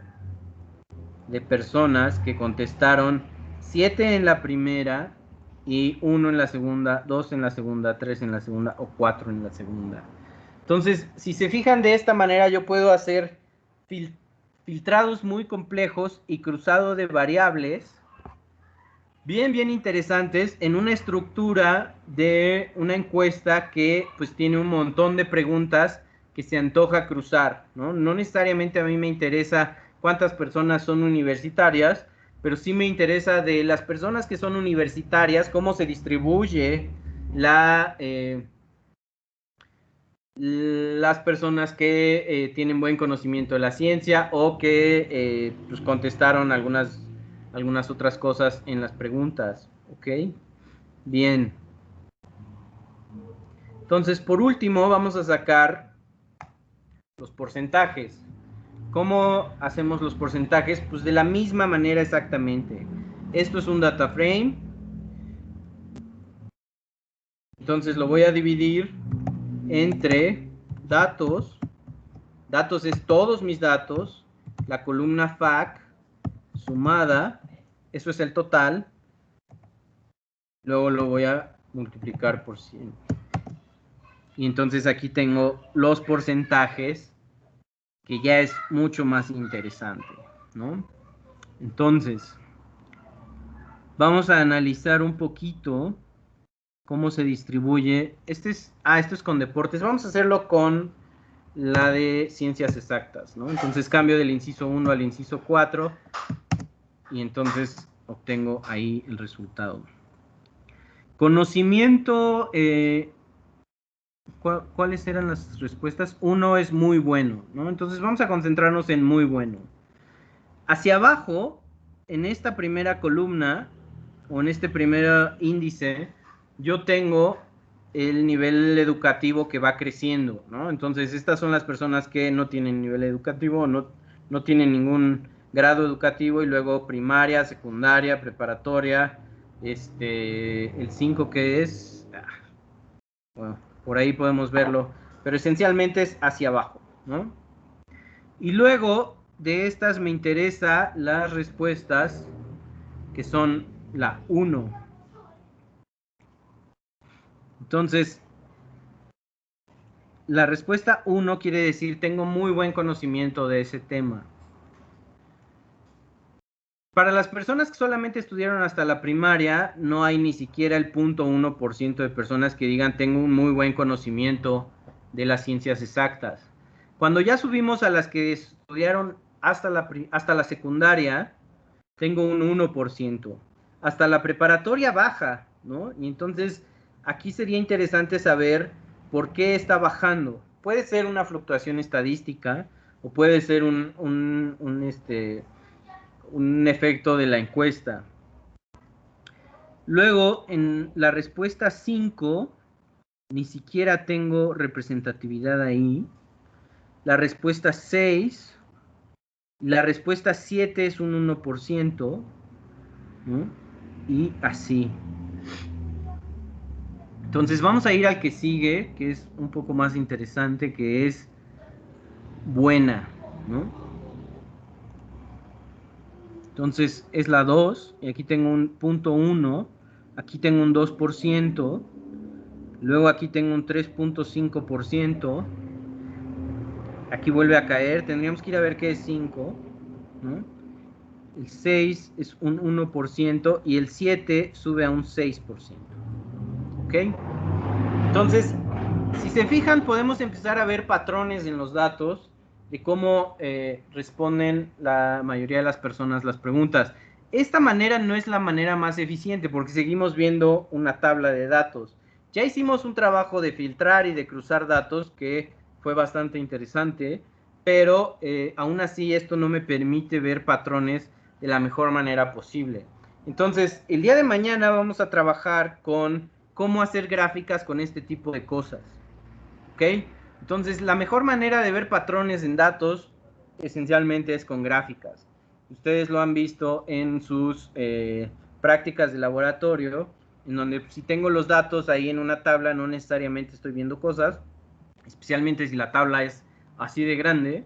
Speaker 1: de personas que contestaron 7 en la primera y 1 en la segunda, 2 en la segunda, 3 en la segunda o 4 en la segunda. Entonces, si se fijan de esta manera, yo puedo hacer filtrados muy complejos y cruzado de variables bien interesantes en una estructura de una encuesta que pues tiene un montón de preguntas que se antoja cruzar, ¿no? No necesariamente a mí me interesa cuántas personas son universitarias, pero sí me interesa de las personas que son universitarias, cómo se distribuye las personas que tienen buen conocimiento de la ciencia o que pues contestaron algunas otras cosas en las preguntas, ¿ok? Bien. Entonces, por último, vamos a sacar los porcentajes. ¿Cómo hacemos los porcentajes? Pues de la misma manera exactamente. Esto es un data frame. Entonces lo voy a dividir entre datos. Datos es todos mis datos. La columna FAC sumada. Eso es el total. Luego lo voy a multiplicar por 100. Y entonces aquí tengo los porcentajes, que ya es mucho más interesante, ¿no? Entonces, vamos a analizar un poquito cómo se distribuye. Esto es con deportes. Vamos a hacerlo con la de ciencias exactas, ¿no? Entonces cambio del inciso 1 al inciso 4 y entonces obtengo ahí el resultado. Conocimiento, ¿cuáles eran las respuestas? 1 es muy bueno, ¿no? Entonces vamos a concentrarnos en muy bueno. Hacia abajo, en esta primera columna, o en este primer índice, yo tengo el nivel educativo que va creciendo, ¿no? Entonces, estas son las personas que no tienen nivel educativo, no tienen ningún grado educativo, y luego primaria, secundaria, preparatoria, el 5 que es, bueno, por ahí podemos verlo, pero esencialmente es hacia abajo, ¿no? Y luego de estas me interesa las respuestas que son la 1. Entonces, la respuesta 1 quiere decir tengo muy buen conocimiento de ese tema. Para las personas que solamente estudiaron hasta la primaria, no hay ni siquiera el 0.1% de personas que digan tengo un muy buen conocimiento de las ciencias exactas. Cuando ya subimos a las que estudiaron hasta la secundaria, tengo un 1%. Hasta la preparatoria baja, ¿no? Y entonces aquí sería interesante saber por qué está bajando. Puede ser una fluctuación estadística o puede ser un efecto de la encuesta. Luego, en la respuesta 5, ni siquiera tengo representatividad ahí. La respuesta 6, la respuesta 7 es un 1%, ¿no? Y así. Entonces vamos a ir al que sigue, que es un poco más interesante, que es buena, ¿no? Entonces es la 2, y aquí tengo un 0.1, aquí tengo un 2%, luego aquí tengo un 3.5%, aquí vuelve a caer, tendríamos que ir a ver qué es 5, ¿no? El 6 es un 1% y el 7 sube a un 6%, ¿ok? Entonces, si se fijan, podemos empezar a ver patrones en los datos de cómo responden la mayoría de las personas las preguntas. Esta manera no es la manera más eficiente porque seguimos viendo una tabla de datos. Ya hicimos un trabajo de filtrar y de cruzar datos que fue bastante interesante, pero aún así esto no me permite ver patrones de la mejor manera posible. Entonces, el día de mañana vamos a trabajar con cómo hacer gráficas con este tipo de cosas. ¿Ok? Entonces, la mejor manera de ver patrones en datos esencialmente es con gráficas. Ustedes lo han visto en sus prácticas de laboratorio, en donde si tengo los datos ahí en una tabla, no necesariamente estoy viendo cosas, especialmente si la tabla es así de grande,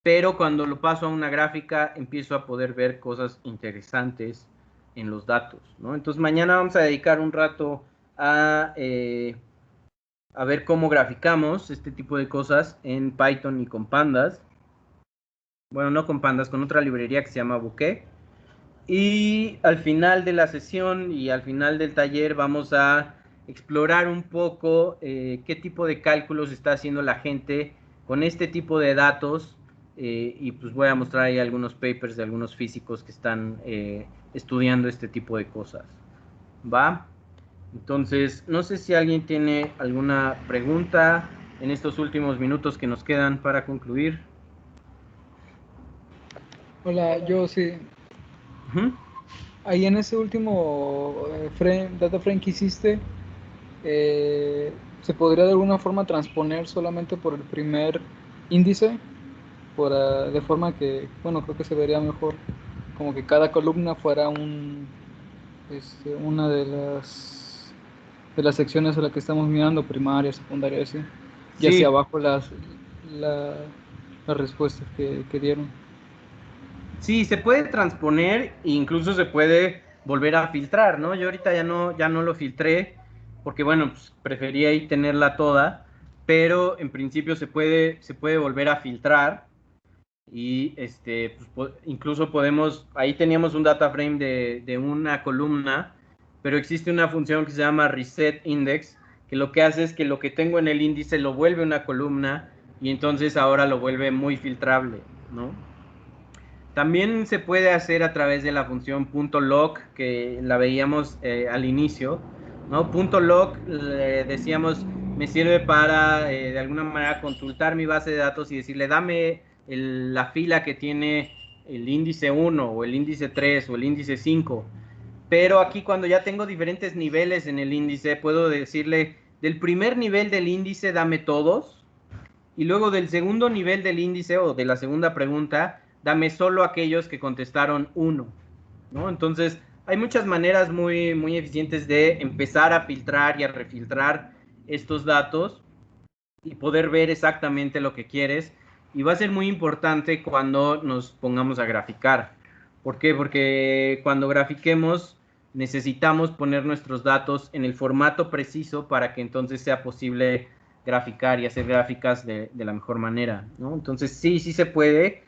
Speaker 1: pero cuando lo paso a una gráfica empiezo a poder ver cosas interesantes en los datos, ¿no? Entonces mañana vamos a dedicar un rato a ver cómo graficamos este tipo de cosas en Python y con pandas. Bueno, no con pandas, con otra librería que se llama Bokeh. Y al final de la sesión y al final del taller vamos a explorar un poco qué tipo de cálculos está haciendo la gente con este tipo de datos, y pues voy a mostrar ahí algunos papers de algunos físicos que están estudiando este tipo de cosas. ¿Va? Entonces, no sé si alguien tiene alguna pregunta en estos últimos minutos que nos quedan para concluir.
Speaker 5: Hola, yo sí. ahí en ese último data frame que hiciste, ¿se podría de alguna forma transponer solamente por el primer índice? De forma que, bueno, creo que se vería mejor como que cada columna fuera una de las secciones a las que estamos mirando, primaria, secundaria, así. Y hacia
Speaker 1: Sí,
Speaker 5: abajo la- las respuestas que dieron.
Speaker 1: sí, se puede transponer e incluso se puede volver a filtrar, ¿no? Yo ahorita ya no lo filtré porque, bueno, pues prefería ahí tenerla toda, pero en principio se puede volver a filtrar y pues, incluso podemos, ahí teníamos un data frame de una columna, pero existe una función que se llama reset index, que lo que hace es que lo que tengo en el índice lo vuelve una columna y entonces ahora lo vuelve muy filtrable, ¿no? También se puede hacer a través de la función .log que la veíamos al inicio, ¿no? .log decíamos me sirve para de alguna manera consultar mi base de datos y decirle dame la fila que tiene el índice 1 o el índice 3 o el índice 5. Pero aquí cuando ya tengo diferentes niveles en el índice puedo decirle del primer nivel del índice dame todos y luego del segundo nivel del índice o de la segunda pregunta, dame solo aquellos que contestaron uno, ¿no? Entonces, hay muchas maneras muy, muy eficientes de empezar a filtrar y a refiltrar estos datos y poder ver exactamente lo que quieres. Y va a ser muy importante cuando nos pongamos a graficar. ¿Por qué? Porque cuando grafiquemos necesitamos poner nuestros datos en el formato preciso para que entonces sea posible graficar y hacer gráficas de la mejor manera, ¿no? Entonces sí, sí se puede.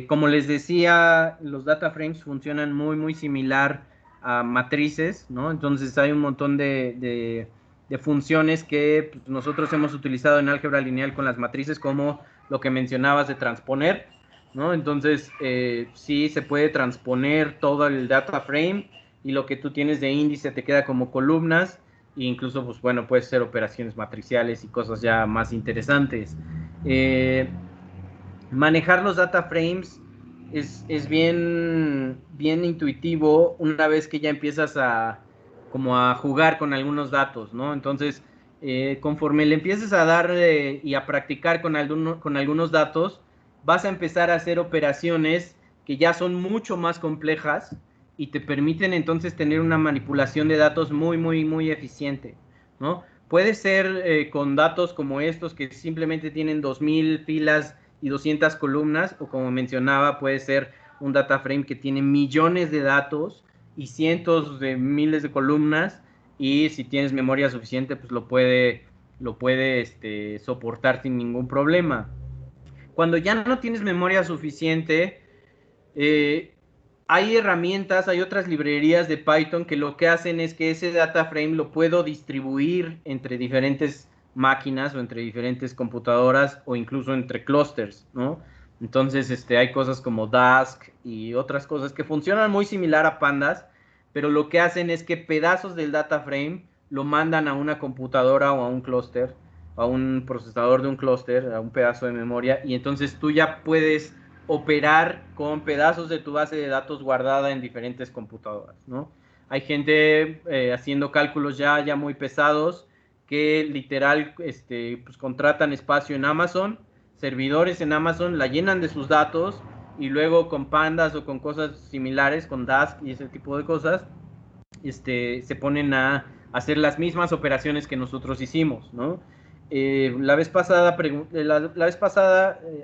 Speaker 1: Como les decía, los data frames funcionan muy, muy similar a matrices, ¿no? Entonces hay un montón de funciones que pues, nosotros hemos utilizado en álgebra lineal con las matrices, como lo que mencionabas de transponer, ¿no? Entonces, sí se puede transponer todo el data frame y lo que tú tienes de índice te queda como columnas e incluso, pues bueno, puedes hacer operaciones matriciales y cosas ya más interesantes. Manejar los data frames es bien intuitivo una vez que ya empiezas como a jugar con algunos datos, ¿no? Entonces, conforme le empieces a dar y a practicar con algunos datos, vas a empezar a hacer operaciones que ya son mucho más complejas y te permiten entonces tener una manipulación de datos muy, muy, muy eficiente, ¿no? Puede ser con datos como estos que simplemente tienen 2000 filas y 200 columnas, o como mencionaba, puede ser un data frame que tiene millones de datos y cientos de miles de columnas, y si tienes memoria suficiente, pues lo puede soportar sin ningún problema. Cuando ya no tienes memoria suficiente, eh, hay herramientas, hay otras librerías de Python que lo que hacen es que ese data frame lo puedo distribuir entre diferentes máquinas o entre diferentes computadoras o incluso entre clusters, ¿no? Entonces, hay cosas como Dask y otras cosas que funcionan muy similar a Pandas, pero lo que hacen es que pedazos del data frame lo mandan a una computadora o a un clúster, a un procesador de un clúster, a un pedazo de memoria, y entonces tú ya puedes operar con pedazos de tu base de datos guardada en diferentes computadoras, ¿no? Hay gente haciendo cálculos ya muy pesados que literal pues contratan espacio en Amazon, servidores en Amazon, la llenan de sus datos y luego con pandas o con cosas similares, con Dask y ese tipo de cosas, se ponen a hacer las mismas operaciones que nosotros hicimos, ¿no? La vez pasada,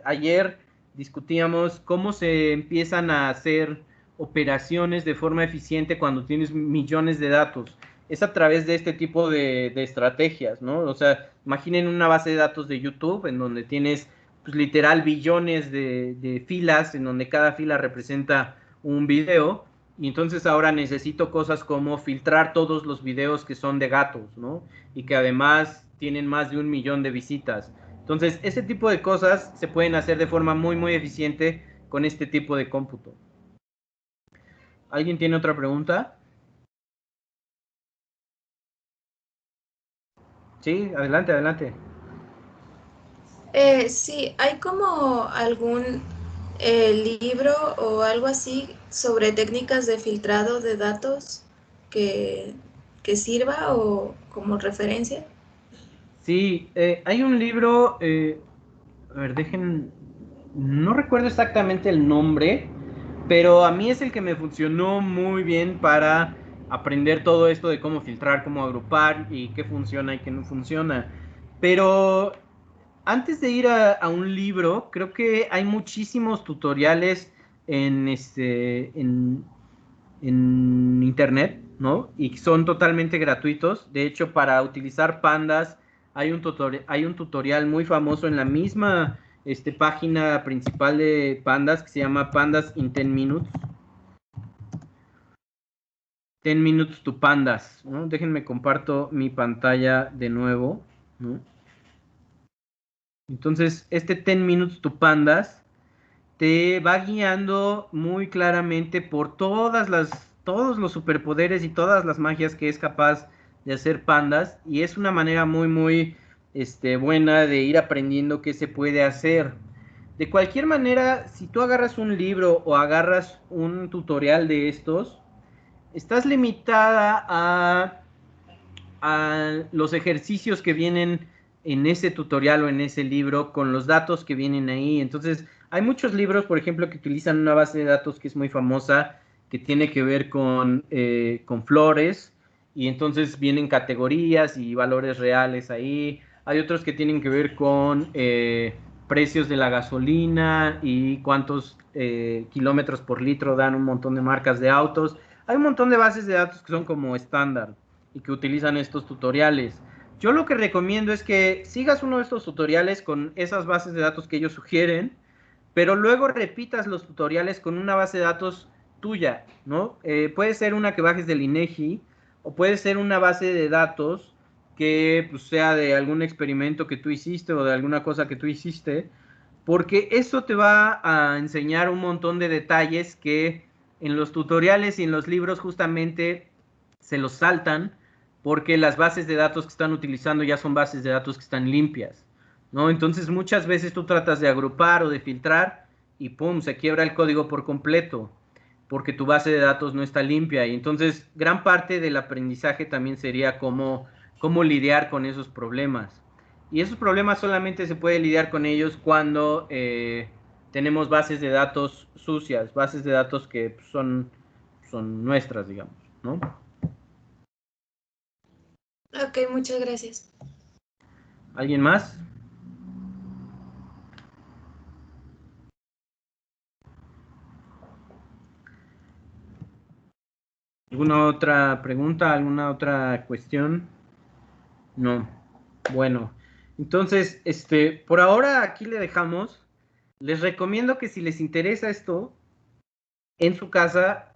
Speaker 1: ayer, discutíamos cómo se empiezan a hacer operaciones de forma eficiente cuando tienes millones de datos. Es a través de este tipo de estrategias, ¿no? O sea, imaginen una base de datos de YouTube en donde tienes pues, literal billones de filas, en donde cada fila representa un video, y entonces ahora necesito cosas como filtrar todos los videos que son de gatos, ¿no? Y que además tienen más de 1 millón de visitas. Entonces, ese tipo de cosas se pueden hacer de forma muy, muy eficiente con este tipo de cómputo. ¿Alguien tiene otra pregunta? Sí, adelante, adelante.
Speaker 4: Sí, ¿hay como algún libro o algo así sobre técnicas de filtrado de datos que, que sirva o como referencia?
Speaker 1: Sí, hay un libro, a ver, no recuerdo exactamente el nombre, pero a mí es el que me funcionó muy bien para aprender todo esto de cómo filtrar, cómo agrupar y qué funciona y qué no funciona. Pero antes de ir a un libro, creo que hay muchísimos tutoriales en internet, ¿no? Y son totalmente gratuitos. De hecho, para utilizar pandas hay un tutorial muy famoso en la misma página principal de pandas que se llama Pandas in 10 Minutes. 10 Minutes to Pandas, ¿no? Déjenme comparto mi pantalla de nuevo, ¿no? Entonces, 10 Minutes to Pandas te va guiando muy claramente por todos los superpoderes y todas las magias que es capaz de hacer pandas. Y es una manera muy buena de ir aprendiendo qué se puede hacer. De cualquier manera, si tú agarras un libro o agarras un tutorial de estos, estás limitada a los ejercicios que vienen en ese tutorial o en ese libro con los datos que vienen ahí. Entonces, hay muchos libros, por ejemplo, que utilizan una base de datos que es muy famosa, que tiene que ver con flores, y entonces vienen categorías y valores reales ahí. Hay otros que tienen que ver con precios de la gasolina y cuántos kilómetros por litro dan un montón de marcas de autos. Hay un montón de bases de datos que son como estándar y que utilizan estos tutoriales. Yo lo que recomiendo es que sigas uno de estos tutoriales con esas bases de datos que ellos sugieren, pero luego repitas los tutoriales con una base de datos tuya, ¿no? Puede ser una que bajes del INEGI o puede ser una base de datos que pues, sea de algún experimento que tú hiciste o de alguna cosa que tú hiciste, porque eso te va a enseñar un montón de detalles que en los tutoriales y en los libros justamente se los saltan porque las bases de datos que están utilizando ya son bases de datos que están limpias, ¿no? Entonces muchas veces tú tratas de agrupar o de filtrar y pum, se quiebra el código por completo porque tu base de datos no está limpia. Y entonces gran parte del aprendizaje también sería cómo lidiar con esos problemas. Y esos problemas solamente se puede lidiar con ellos cuando tenemos bases de datos sucias, bases de datos que son nuestras, digamos, ¿no?
Speaker 4: Ok, muchas gracias.
Speaker 1: ¿Alguien más? ¿Alguna otra pregunta? ¿Alguna otra cuestión? No. Bueno, entonces, por ahora aquí le dejamos. Les recomiendo que si les interesa esto, en su casa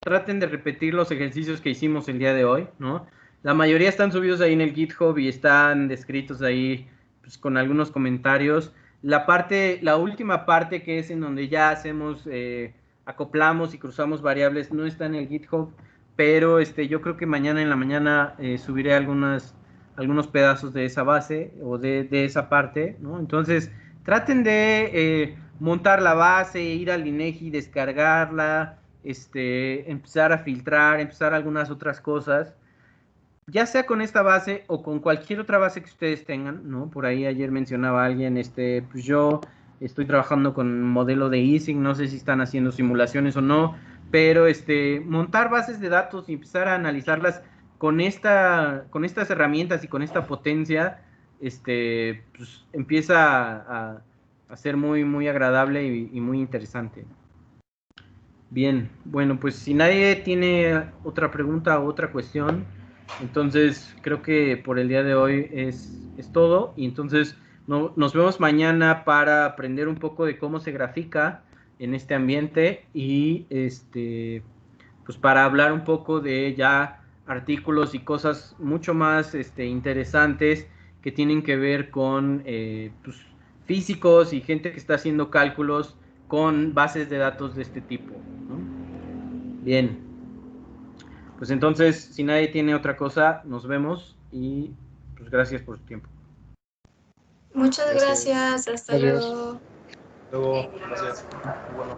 Speaker 1: traten de repetir los ejercicios que hicimos el día de hoy, ¿no? La mayoría están subidos ahí en el GitHub y están descritos ahí pues, con algunos comentarios. La última parte que es en donde ya hacemos, acoplamos y cruzamos variables, no está en el GitHub, pero yo creo que mañana en la mañana subiré algunos pedazos de esa base o de esa parte, ¿no? Entonces, traten de montar la base, ir al INEGI, descargarla, empezar a filtrar, empezar algunas otras cosas, ya sea con esta base o con cualquier otra base que ustedes tengan, ¿no? Por ahí ayer mencionaba alguien, pues yo estoy trabajando con un modelo de Ising, no sé si están haciendo simulaciones o no, pero montar bases de datos y empezar a analizarlas con estas herramientas y con esta potencia, pues empieza a ser muy agradable y muy interesante. Bien, bueno, pues si nadie tiene otra pregunta o otra cuestión, entonces creo que por el día de hoy es todo. Y entonces nos vemos mañana para aprender un poco de cómo se grafica en este ambiente y pues para hablar un poco de ya artículos y cosas mucho más interesantes que tienen que ver con pues, físicos y gente que está haciendo cálculos con bases de datos de este tipo, ¿no? Bien, pues entonces, si nadie tiene otra cosa, nos vemos y pues gracias por su tiempo.
Speaker 4: Muchas
Speaker 2: Gracias.
Speaker 4: gracias. Hasta
Speaker 5: Adiós.
Speaker 4: luego.
Speaker 6: Luego, gracias. Bueno.